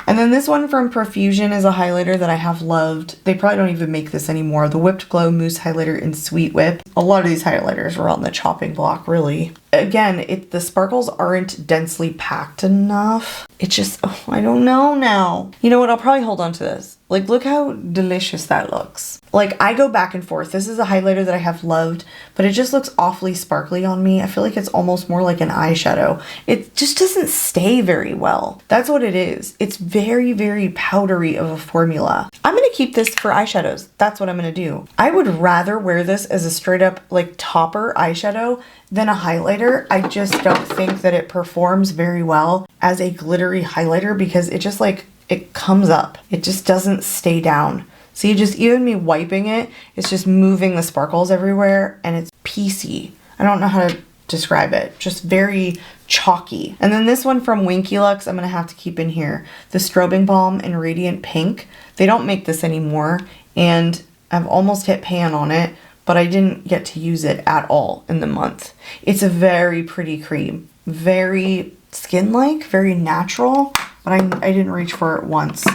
And then this one from Profusion is a highlighter that I have loved. They probably don't even make this anymore. The Whipped Glow Mousse Highlighter in Sweet Whip. A lot of these highlighters are on the chopping block, really. Again, the sparkles aren't densely packed enough. It just, I don't know now. You know what, I'll probably hold on to this. Like, look how delicious that looks. Like, I go back and forth. This is a highlighter that I have loved, but it just looks awfully sparkly on me. I feel like it's almost more like an eyeshadow. It just doesn't stay very well. That's what it is. It's very, very powdery of a formula. I'm gonna keep this for eyeshadows. That's what I'm gonna do. I would rather wear this as a straight up like topper eyeshadow than a highlighter. I just don't think that it performs very well as a glittery highlighter because it just like, it comes up. It just doesn't stay down. See, even me wiping it, it's just moving the sparkles everywhere, and it's piecey. I don't know how to describe it. Just very chalky. And then this one from Winky Lux, I'm gonna have to keep in here. The Strobing Balm in Radiant Pink. They don't make this anymore, and I've almost hit pan on it, but I didn't get to use it at all in the month. It's a very pretty cream. Very skin-like, very natural, but I didn't reach for it once.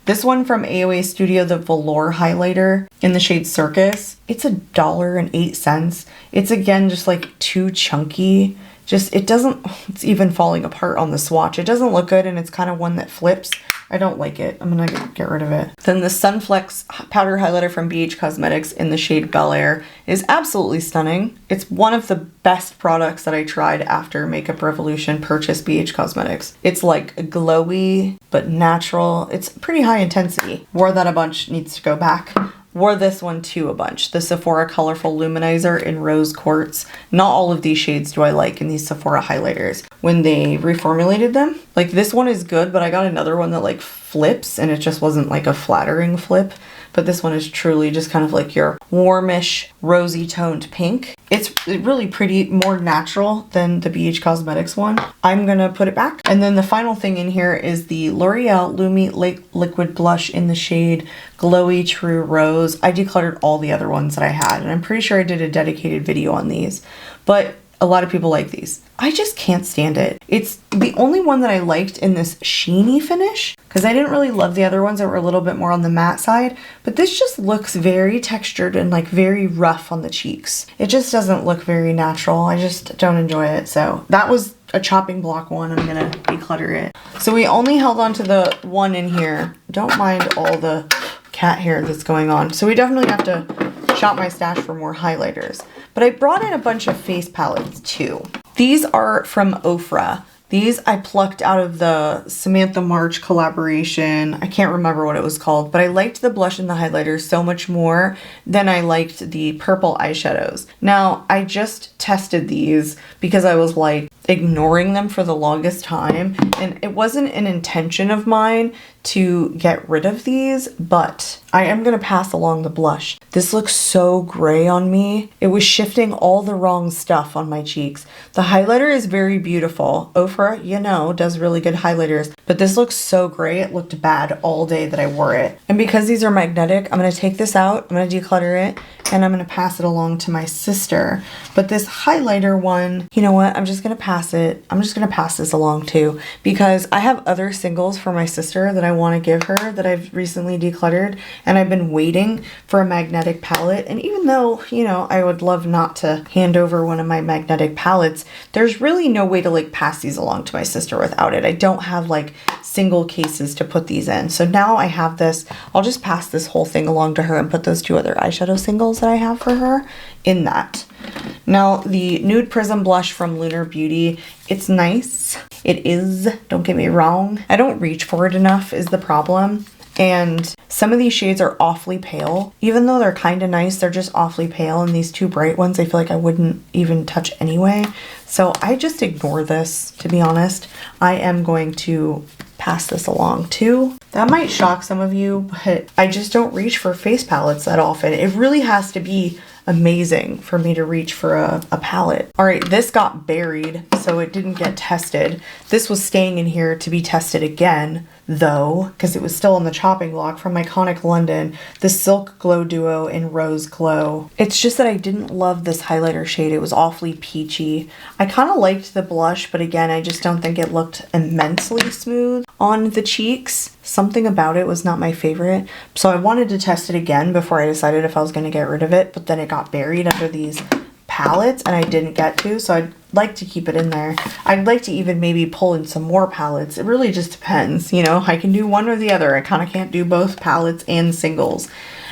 This one from AOA Studio, the Velour highlighter in the shade Circus. It's $1.08. It's again just like too chunky. Just, it's even falling apart on the swatch. It doesn't look good, and it's kind of one that flips. I don't like it. I'm gonna get rid of it. Then the Sunflex powder highlighter from BH Cosmetics in the shade Bel Air is absolutely stunning. It's one of the best products that I tried after Makeup Revolution purchased BH Cosmetics. It's like glowy, but natural. It's pretty high intensity. Wore that a bunch, needs to go back. Wore this one too a bunch. The Sephora Colorful Luminizer in Rose Quartz. Not all of these shades do I like in these Sephora highlighters. When they reformulated them, like this one is good, but I got another one that like flips and it just wasn't like a flattering flip. But this one is truly just kind of like your warmish, rosy toned pink. It's really pretty, more natural than the BH Cosmetics one. I'm gonna put it back. And then the final thing in here is the L'Oreal Lumi Liquid Blush in the shade Glowy True Rose. I decluttered all the other ones that I had, and I'm pretty sure I did a dedicated video on these. But a lot of people like these. I just can't stand it. It's the only one that I liked in this sheeny finish, because I didn't really love the other ones that were a little bit more on the matte side, but this just looks very textured and like very rough on the cheeks. It just doesn't look very natural. I just don't enjoy it. So that was a chopping block one. I'm gonna declutter it. So we only held on to the one in here. Don't mind all the cat hair that's going on. So we definitely have to shop my stash for more highlighters. But I brought in a bunch of face palettes too. These are from Ofra. These I plucked out of the Samantha March collaboration. I can't remember what it was called, but I liked the blush and the highlighters so much more than I liked the purple eyeshadows. Now, I just tested these because I was like ignoring them for the longest time, and it wasn't an intention of mine to get rid of these, but I am gonna pass along the blush. This looks so gray on me. It was shifting all the wrong stuff on my cheeks. The highlighter is very beautiful. Ofra, you know, does really good highlighters, but this looks so gray. It looked bad all day that I wore it. And because these are magnetic, I'm gonna take this out, I'm gonna declutter it, and I'm gonna pass it along to my sister. But this highlighter one, you know what? I'm just gonna pass it. I'm just gonna pass this along too, because I have other singles for my sister that I wanna give her that I've recently decluttered, and I've been waiting for a magnetic palette. And even though, you know, I would love not to hand over one of my magnetic palettes, there's really no way to like pass these along to my sister without it. I don't have like single cases to put these in. So now I have this. I'll just pass this whole thing along to her and put those two other eyeshadow singles that I have for her in that. Now the Nude Prism blush from Lunar Beauty, it's nice. It is, don't get me wrong. I don't reach for it enough is the problem. And some of these shades are awfully pale. Even though they're kind of nice, they're just awfully pale. And these two bright ones, I feel like I wouldn't even touch anyway. So I just ignore this, to be honest. I am going to pass this along too. That might shock some of you, but I just don't reach for face palettes that often. It really has to be amazing for me to reach for a palette. All right, this got buried, so it didn't get tested. This was staying in here to be tested again, though, because it was still on the chopping block from Iconic London, the Silk Glow Duo in Rose Glow. It's just that I didn't love this highlighter shade. It was awfully peachy. I kind of liked the blush, but again, I just don't think it looked immensely smooth on the cheeks. Something about it was not my favorite. So I wanted to test it again before I decided if I was going to get rid of it, but then it got buried under these palettes and I didn't get to, so I'd like to keep it in there. I'd like to even maybe pull in some more palettes. It really just depends, you know, I can do one or the other. I kind of can't do both palettes and singles.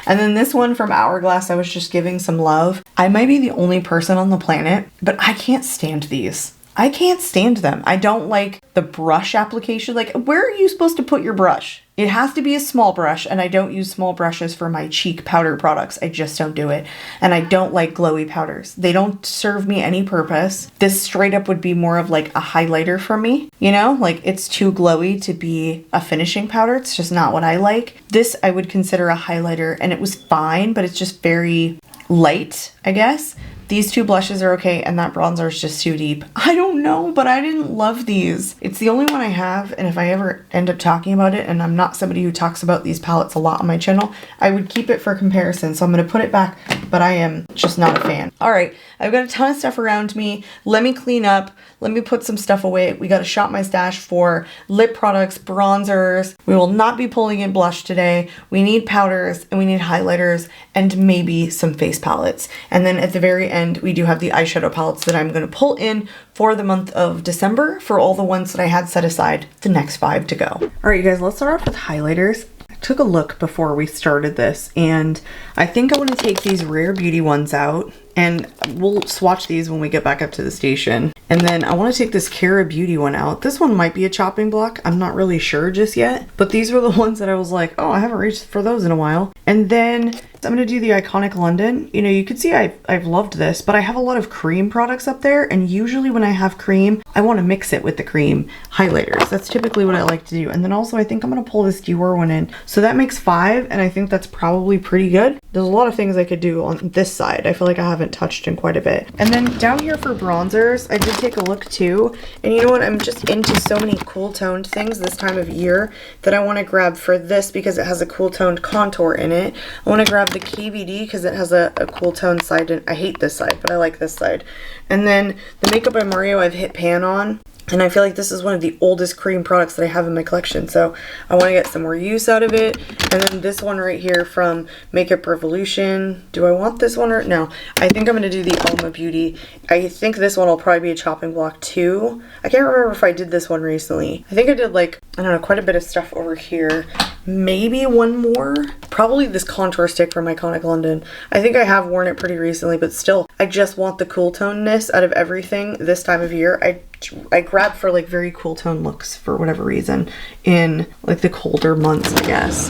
And then this one from Hourglass, I was just giving some love. I might be the only person on the planet, but I can't stand these. I can't stand them. I don't like the brush application. Like, where are you supposed to put your brush? It has to be a small brush, and I don't use small brushes for my cheek powder products. I just don't do it. And I don't like glowy powders. They don't serve me any purpose. This straight up would be more of like a highlighter for me. You know, like it's too glowy to be a finishing powder. It's just not what I like. This I would consider a highlighter, and it was fine, but it's just very light, I guess. These two blushes are okay, and that bronzer is just too deep. I don't know, but I didn't love these. It's the only one I have, and if I ever end up talking about it, and I'm not somebody who talks about these palettes a lot on my channel, I would keep it for comparison. So I'm gonna put it back, but I am just not a fan. All right, I've got a ton of stuff around me. Let me clean up. Let me put some stuff away. We got to shop my stash for lip products, bronzers. We will not be pulling in blush today. We need powders and we need highlighters and maybe some face palettes. And then at the very end, we do have the eyeshadow palettes that I'm going to pull in for the month of December for all the ones that I had set aside, the next 5 to go. All right, you guys, let's start off with highlighters. I took a look before we started this, and I think I want to take these Rare Beauty ones out, and we'll swatch these when we get back up to the station. And then I want to take this Kara Beauty one out. This one might be a chopping block. I'm not really sure just yet, but these were the ones that I was like, oh, I haven't reached for those in a while. And then I'm going to do the Iconic London. You know, you can see I've loved this, but I have a lot of cream products up there. And usually when I have cream, I want to mix it with the cream highlighters. That's typically what I like to do. And then also I think I'm going to pull this Dior one in. So that makes 5. And I think that's probably pretty good. There's a lot of things I could do on this side. I feel like I haven't touched in quite a bit. And then down here for bronzers, I did take a look too. And you know what? I'm just into so many cool toned things this time of year that I want to grab for this because it has a cool toned contour in it. I want to grab the KVD because it has a cool toned side. And I hate this side, but I like this side. And then the Makeup by Mario I've hit pan on. And I feel like this is one of the oldest cream products that I have in my collection. So I want to get some more use out of it. And then this one right here from Makeup Revolution. Do I want this one or no? I think I'm going to do the Alma Beauty. I think this one will probably be a chopping block too. I can't remember if I did this one recently. I think I did like, I don't know, quite a bit of stuff over here. Maybe one more. Probably this contour stick from Iconic London. I think I have worn it pretty recently, but still, I just want the cool toneness out of everything this time of year. I grab for like very cool tone looks for whatever reason in like the colder months, I guess.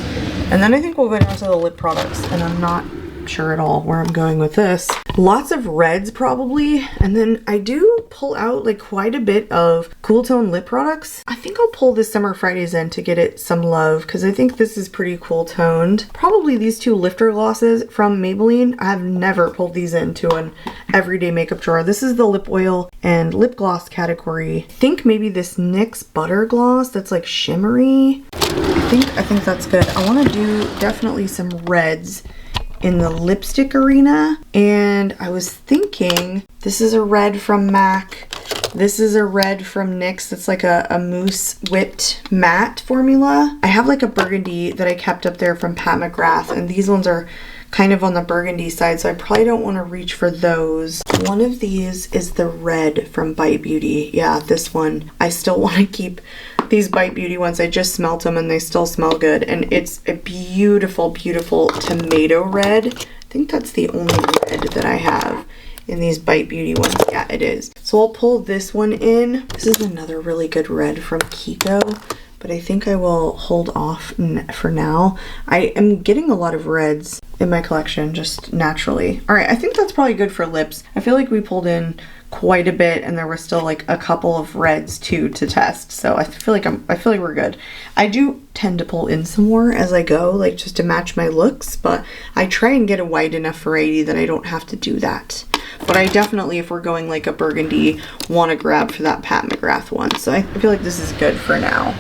And then I think we'll go down to the lip products, and I'm not sure at all where I'm going with this. Lots of reds probably, and then I do pull out like quite a bit of cool tone lip products. I think I'll pull this Summer Fridays in to get it some love because I think this is pretty cool toned. Probably these two lifter glosses from Maybelline. I have never pulled these into an everyday makeup drawer. This is the lip oil and lip gloss category. I think maybe this NYX butter gloss that's like shimmery. I think that's good. I want to do definitely some reds in the lipstick arena, and I was thinking this is a red from MAC, this is a red from NYX. It's like a mousse whipped matte formula. I have like a burgundy that I kept up there from Pat McGrath, and these ones are kind of on the burgundy side, so I probably don't want to reach for those. One of these is the red from Bite Beauty. Yeah, this one. I still want to keep these Bite Beauty ones. I just smelt them and they still smell good, and it's a beautiful, beautiful tomato red. I think that's the only red that I have in these Bite Beauty ones. Yeah, it is. So I'll pull this one in. This is another really good red from Kiko, but I think I will hold off for now. I am getting a lot of reds in my collection just naturally. All right, I think that's probably good for lips. I feel like we pulled in quite a bit, and there were still like a couple of reds too to test. So I feel like we're good. I do tend to pull in some more as I go, like just to match my looks, but I try and get a wide enough variety that I don't have to do that. But I definitely, if we're going like a burgundy, want to grab for that Pat McGrath one. So I feel like this is good for now.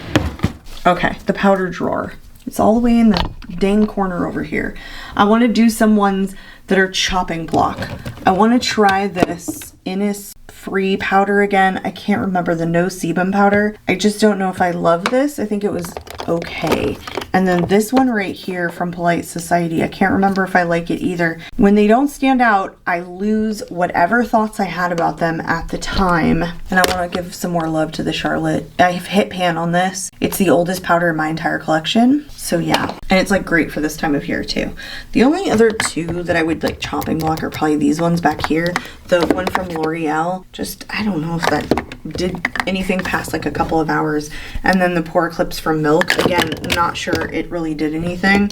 Okay, the powder drawer. It's all the way in the dang corner over here. I want to do some ones that are chopping block. I want to try this Innisfree powder again. I can't remember the no sebum powder. I just don't know if I love this. I think it was okay. And then this one right here from Polite Society. I can't remember if I like it either. When they don't stand out, I lose whatever thoughts I had about them at the time. And I want to give some more love to the Charlotte. I've hit pan on this. It's the oldest powder in my entire collection. So yeah, and it's like great for this time of year too. The only other two that I would like chopping block are probably these ones back here. The one from L'Oreal, just I don't know if that did anything past like a couple of hours. And then the Pore Clips from Milk, again, not sure it really did anything.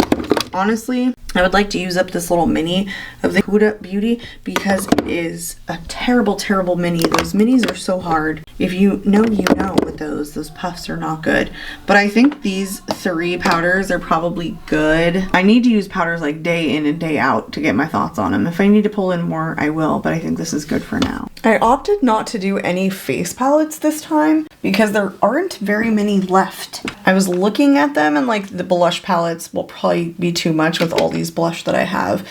Honestly, I would like to use up this little mini of the Huda Beauty because it is a terrible, terrible mini. Those minis are so hard. If you know, you know with with those. Those puffs are not good. But I think these 3 powders are probably good. I need to use powders like day in and day out to get my thoughts on them. If I need to pull in more, I will, but I think this is good for now. I opted not to do any face palettes this time because there aren't very many left. I was looking at them and like the blush palettes will probably be too much with all these blush that I have.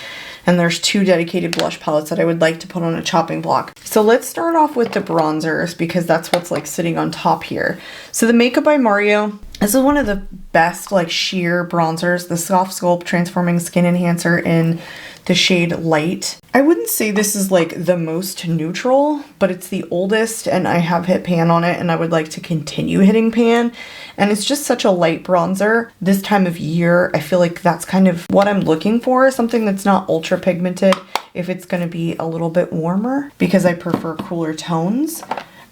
And there's 2 dedicated blush palettes that I would like to put on a chopping block. So let's start off with the bronzers because that's what's like sitting on top here. So the Makeup by Mario, this is one of the best like sheer bronzers, the Soft Sculpt Transforming Skin Enhancer in the shade Light. I wouldn't say this is like the most neutral, but it's the oldest and I have hit pan on it and I would like to continue hitting pan. And it's just such a light bronzer. This time of year, I feel like that's kind of what I'm looking for, something that's not ultra pigmented if it's gonna be a little bit warmer because I prefer cooler tones.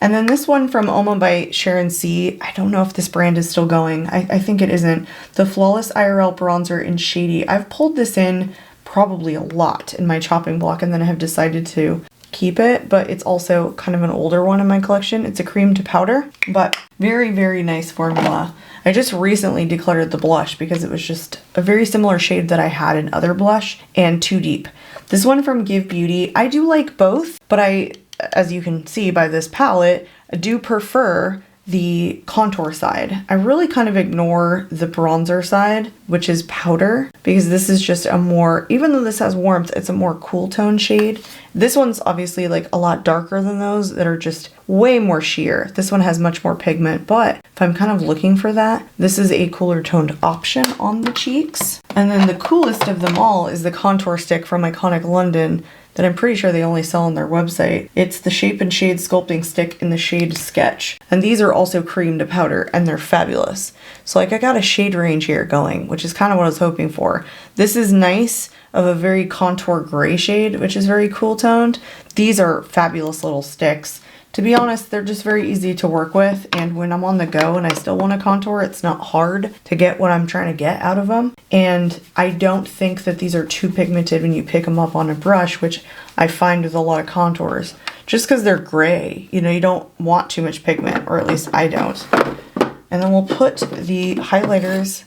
And then this one from Oma by Sharon C. I don't know if this brand is still going. I think it isn't. The Flawless IRL Bronzer in Shady. I've pulled this in probably a lot in my chopping block and then I have decided to keep it, but it's also kind of an older one in my collection. It's a cream to powder, but very, very nice formula. I just recently decluttered the blush because it was just a very similar shade that I had in other blush and too deep. This one from Give Beauty, I do like both, but I, as you can see by this palette, I do prefer the contour side. I really kind of ignore the bronzer side, which is powder, because this is just a more, even though this has warmth, it's a more cool tone shade. This one's obviously like a lot darker than those that are just way more sheer. This one has much more pigment, but if I'm kind of looking for that, this is a cooler toned option on the cheeks. And then the coolest of them all is the contour stick from Iconic London that I'm pretty sure they only sell on their website. It's the Shape and Shade Sculpting Stick in the shade Sketch. And these are also cream to powder and they're fabulous. So like I got a shade range here going, which is kind of what I was hoping for. This is nice of a very contour gray shade, which is very cool toned. These are fabulous little sticks. To be honest, they're just very easy to work with, and when I'm on the go and I still want to contour, it's not hard to get what I'm trying to get out of them. And I don't think that these are too pigmented when you pick them up on a brush, which I find with a lot of contours. Just because they're gray, you know, you don't want too much pigment, or at least I don't. And then we'll put the highlighters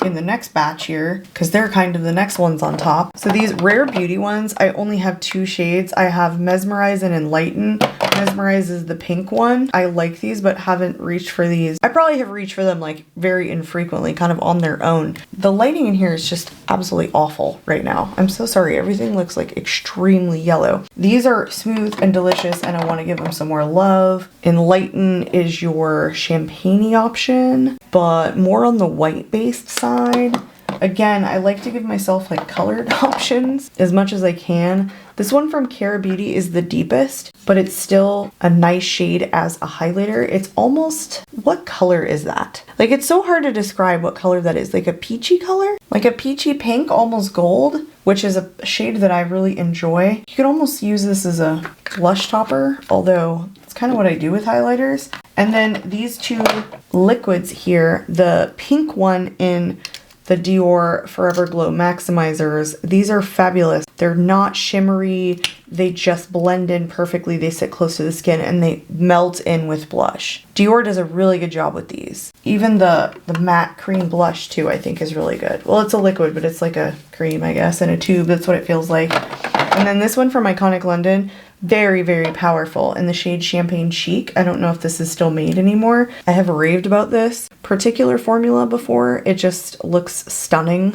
in the next batch here because they're kind of the next ones on top. So these Rare Beauty ones, I only have 2 shades. I have Mesmerize and Enlighten. Mesmerize is the pink one. I like these but haven't reached for these. I probably have reached for them like very infrequently, kind of on their own. The lighting in here is just absolutely awful right now. I'm so sorry. Everything looks like extremely yellow. These are smooth and delicious and I want to give them some more love. Enlighten is your champagne-y option, but more on the white based side. Again, I like to give myself like colored options as much as I can. This one from Kara Beauty is the deepest, but it's still a nice shade as a highlighter. It's almost, what color is that? Like it's so hard to describe what color that is. Like a peachy color? Like a peachy pink, almost gold, which is a shade that I really enjoy. You could almost use this as a blush topper, although it's kind of what I do with highlighters. And then these 2 liquids here, the pink one in the Dior Forever Glow Maximizers. These are fabulous. They're not shimmery. They just blend in perfectly. They sit close to the skin and they melt in with blush. Dior does a really good job with these. Even the matte cream blush too, I think is really good. Well, it's a liquid, but it's like a cream, I guess, in a tube. That's what it feels like. And then this one from Iconic London, very, very powerful in the shade Champagne Chic. I don't know if this is still made anymore. I have raved about this particular formula before. It just looks stunning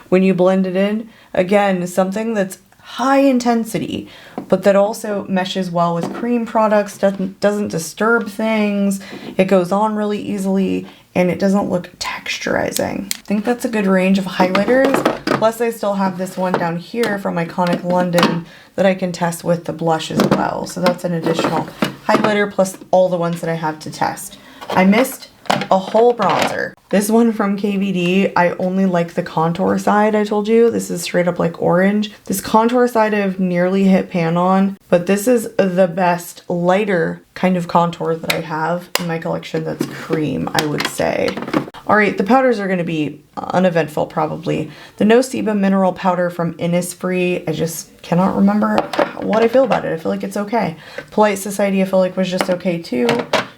when you blend it in. Again, something that's high intensity, but that also meshes well with cream products, doesn't disturb things. It goes on really easily and it doesn't look texturizing. I think that's a good range of highlighters. Plus I still have this one down here from Iconic London that I can test with the blush as well. So that's an additional highlighter plus all the ones that I have to test. I missed a whole bronzer. This one from KVD, I only like the contour side, I told you. This is straight up like orange. This contour side I've nearly hit pan on, but this is the best lighter kind of contour that I have in my collection that's cream, I would say. All right, the powders are going to be uneventful probably. The No Sebum Mineral Powder from Innisfree, I just cannot remember what I feel about it. I feel like it's okay. Polite Society I feel like was just okay too.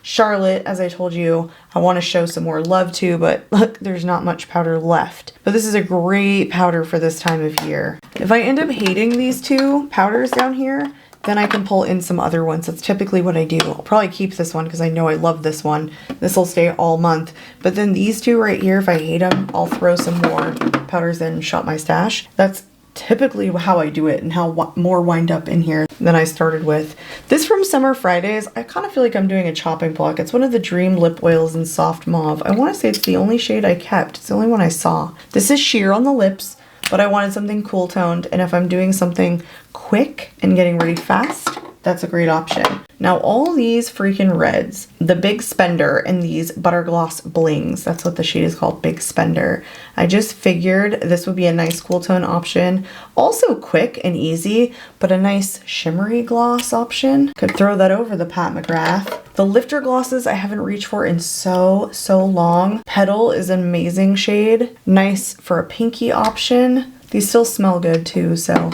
Charlotte, as I told you, I want to show some more love to, but look, there's not much powder left. But this is a great powder for this time of year. If I end up hating these two powders down here, then I can pull in some other ones. That's typically what I do. I'll probably keep this one because I know I love this one. This will stay all month. But then these two right here, if I hate them, I'll throw some more powders in and shop my stash. That's typically how I do it and how more wind up in here than I started with. This from Summer Fridays, I kind of feel like I'm doing a chopping block. It's one of the Dream Lip Oils in Soft Mauve. I want to say it's the only shade I kept. It's the only one I saw. This is sheer on the lips, but I wanted something cool toned, and if I'm doing something quick and getting ready fast, that's a great option. Now all these freaking reds, the Big Spender and these Butter Gloss Blings, that's what the shade is called, Big Spender. I just figured this would be a nice cool tone option. Also quick and easy, but a nice shimmery gloss option. Could throw that over the Pat McGrath. The lifter glosses I haven't reached for in so long. Petal is an amazing shade. Nice for a pinky option. These still smell good too, so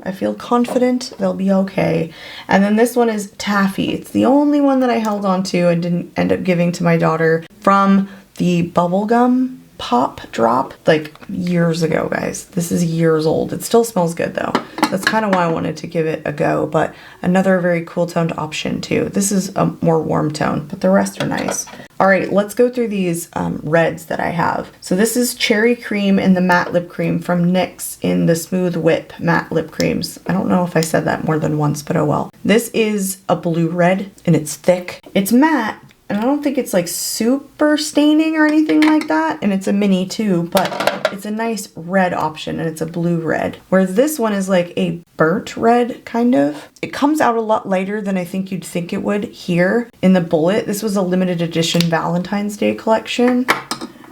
I feel confident they'll be okay. And then this one is Taffy. It's the only one that I held on to and didn't end up giving to my daughter from the Bubblegum Pop Drop like years ago, guys. This is years old. It still smells good though. That's kind of why I wanted to give it a go, but another very cool toned option too. This is a more warm tone, but the rest are nice. All right, let's go through these reds that I have. So this is Cherry Cream in the Matte Lip Cream from NYX in the Smooth Whip Matte Lip Creams. I don't know if I said that more than once, but oh well. This is a blue red and it's thick. It's matte. And I don't think it's like super staining or anything like that. And it's a mini too, but it's a nice red option and it's a blue red. Whereas this one is like a burnt red kind of. It comes out a lot lighter than I think you'd think it would here in the bullet. This was a limited edition Valentine's Day collection.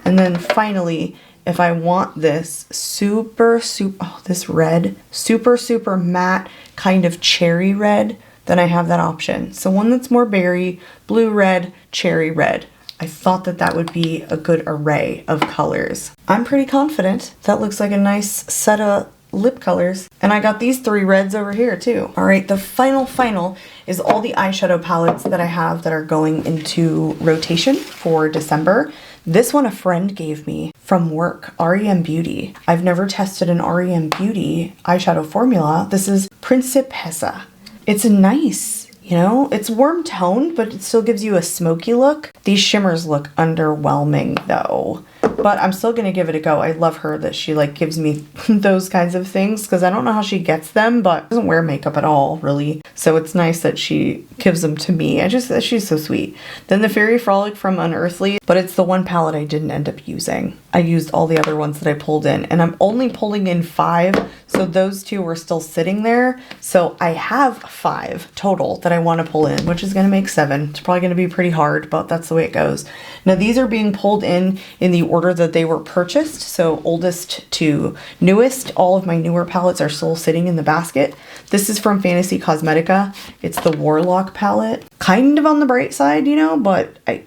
And then finally, if I want this this red, super matte kind of cherry red, then I have that option. So one that's more berry, blue red, cherry red. I thought that that would be a good array of colors. I'm pretty confident. That looks like a nice set of lip colors. And I got these three reds over here too. All right, the final is all the eyeshadow palettes that I have that are going into rotation for December. This one a friend gave me from work, REM Beauty. I've never tested an REM Beauty eyeshadow formula. This is Principessa. It's a nice, you know, it's warm toned, but it still gives you a smoky look. These shimmers look underwhelming though, but I'm still gonna give it a go. I love her that she like gives me those kinds of things because I don't know how she gets them, but doesn't wear makeup at all really. So it's nice that she gives them to me. She's so sweet. Then the Fairy Frolic from Unearthly, but it's the one palette I didn't end up using. I used all the other ones that I pulled in, and I'm only pulling in 5. So those two were still sitting there. So I have 5 total that I want to pull in, which is going to make 7. It's probably going to be pretty hard, but that's the way it goes. Now these are being pulled in the order that they were purchased. So oldest to newest. All of my newer palettes are still sitting in the basket. This is from Fantasy Cosmetica. It's the Warlock palette. Kind of on the bright side, you know, but I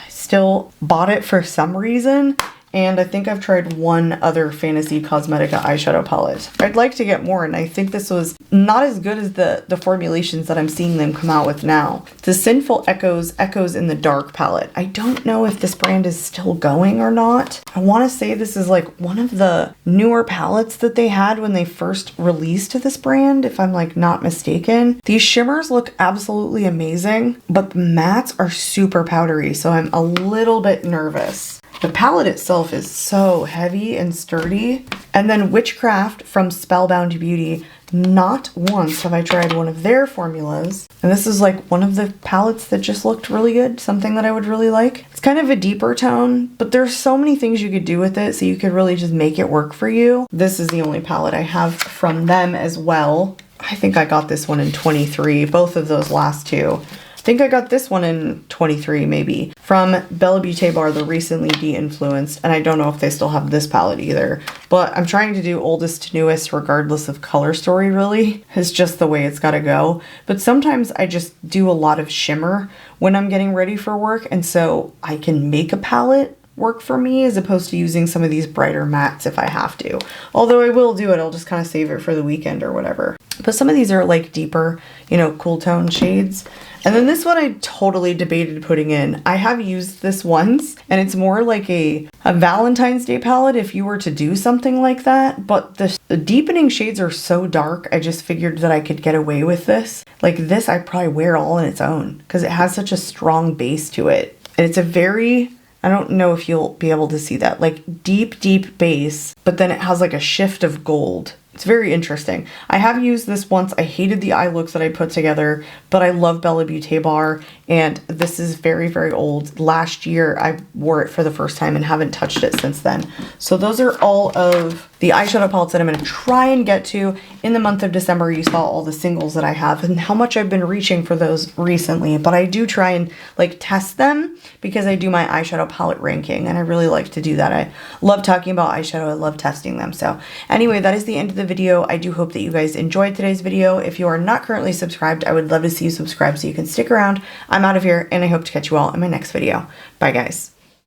still bought it for some reason. And I think I've tried one other Fantasy Cosmetica eyeshadow palette. I'd like to get more, and I think this was not as good as the formulations that I'm seeing them come out with now. The Sinful Echoes in the Dark palette. I don't know if this brand is still going or not. I want to say this is like one of the newer palettes that they had when they first released this brand, if I'm like not mistaken. These shimmers look absolutely amazing, but the mattes are super powdery, so I'm a little bit nervous. The palette itself is so heavy and sturdy. And then Witchcraft from Spellbound Beauty. Not once have I tried one of their formulas. And this is like one of the palettes that just looked really good. Something that I would really like. It's kind of a deeper tone, but there's so many things you could do with it, so you could really just make it work for you. This is the only palette I have from them as well. I think I got this one in 23, both of those last two. I think I got this one in 23 maybe, from Bella Beauté Bar, the recently de-influenced, and I don't know if they still have this palette either, but I'm trying to do oldest to newest regardless of color story really. It's just the way it's gotta go. But sometimes I just do a lot of shimmer when I'm getting ready for work, and so I can make a palette work for me as opposed to using some of these brighter mattes if I have to. Although I will do it, I'll just kind of save it for the weekend or whatever. But some of these are like deeper, you know, cool tone shades. And then this one I totally debated putting in. I have used this once, and it's more like a Valentine's Day palette if you were to do something like that. But the deepening shades are so dark, I just figured that I could get away with this. Like this, I'd probably wear all on its own because it has such a strong base to it. And it's a very, I don't know if you'll be able to see that, like deep, deep base, but then it has like a shift of gold. It's very interesting. I have used this once. I hated the eye looks that I put together, but I love Bella Beauté Bar, and this is very, very old. Last year, I wore it for the first time and haven't touched it since then. So those are all of the eyeshadow palettes that I'm going to try and get to in the month of December. You saw all the singles that I have and how much I've been reaching for those recently, but I do try and like test them because I do my eyeshadow palette ranking, and I really like to do that. I love talking about eyeshadow. I love testing them. So anyway, that is the end of the video. I do hope that you guys enjoyed today's video. If you are not currently subscribed, I would love to see you subscribe so you can stick around. I'm out of here, and I hope to catch you all in my next video. Bye, guys.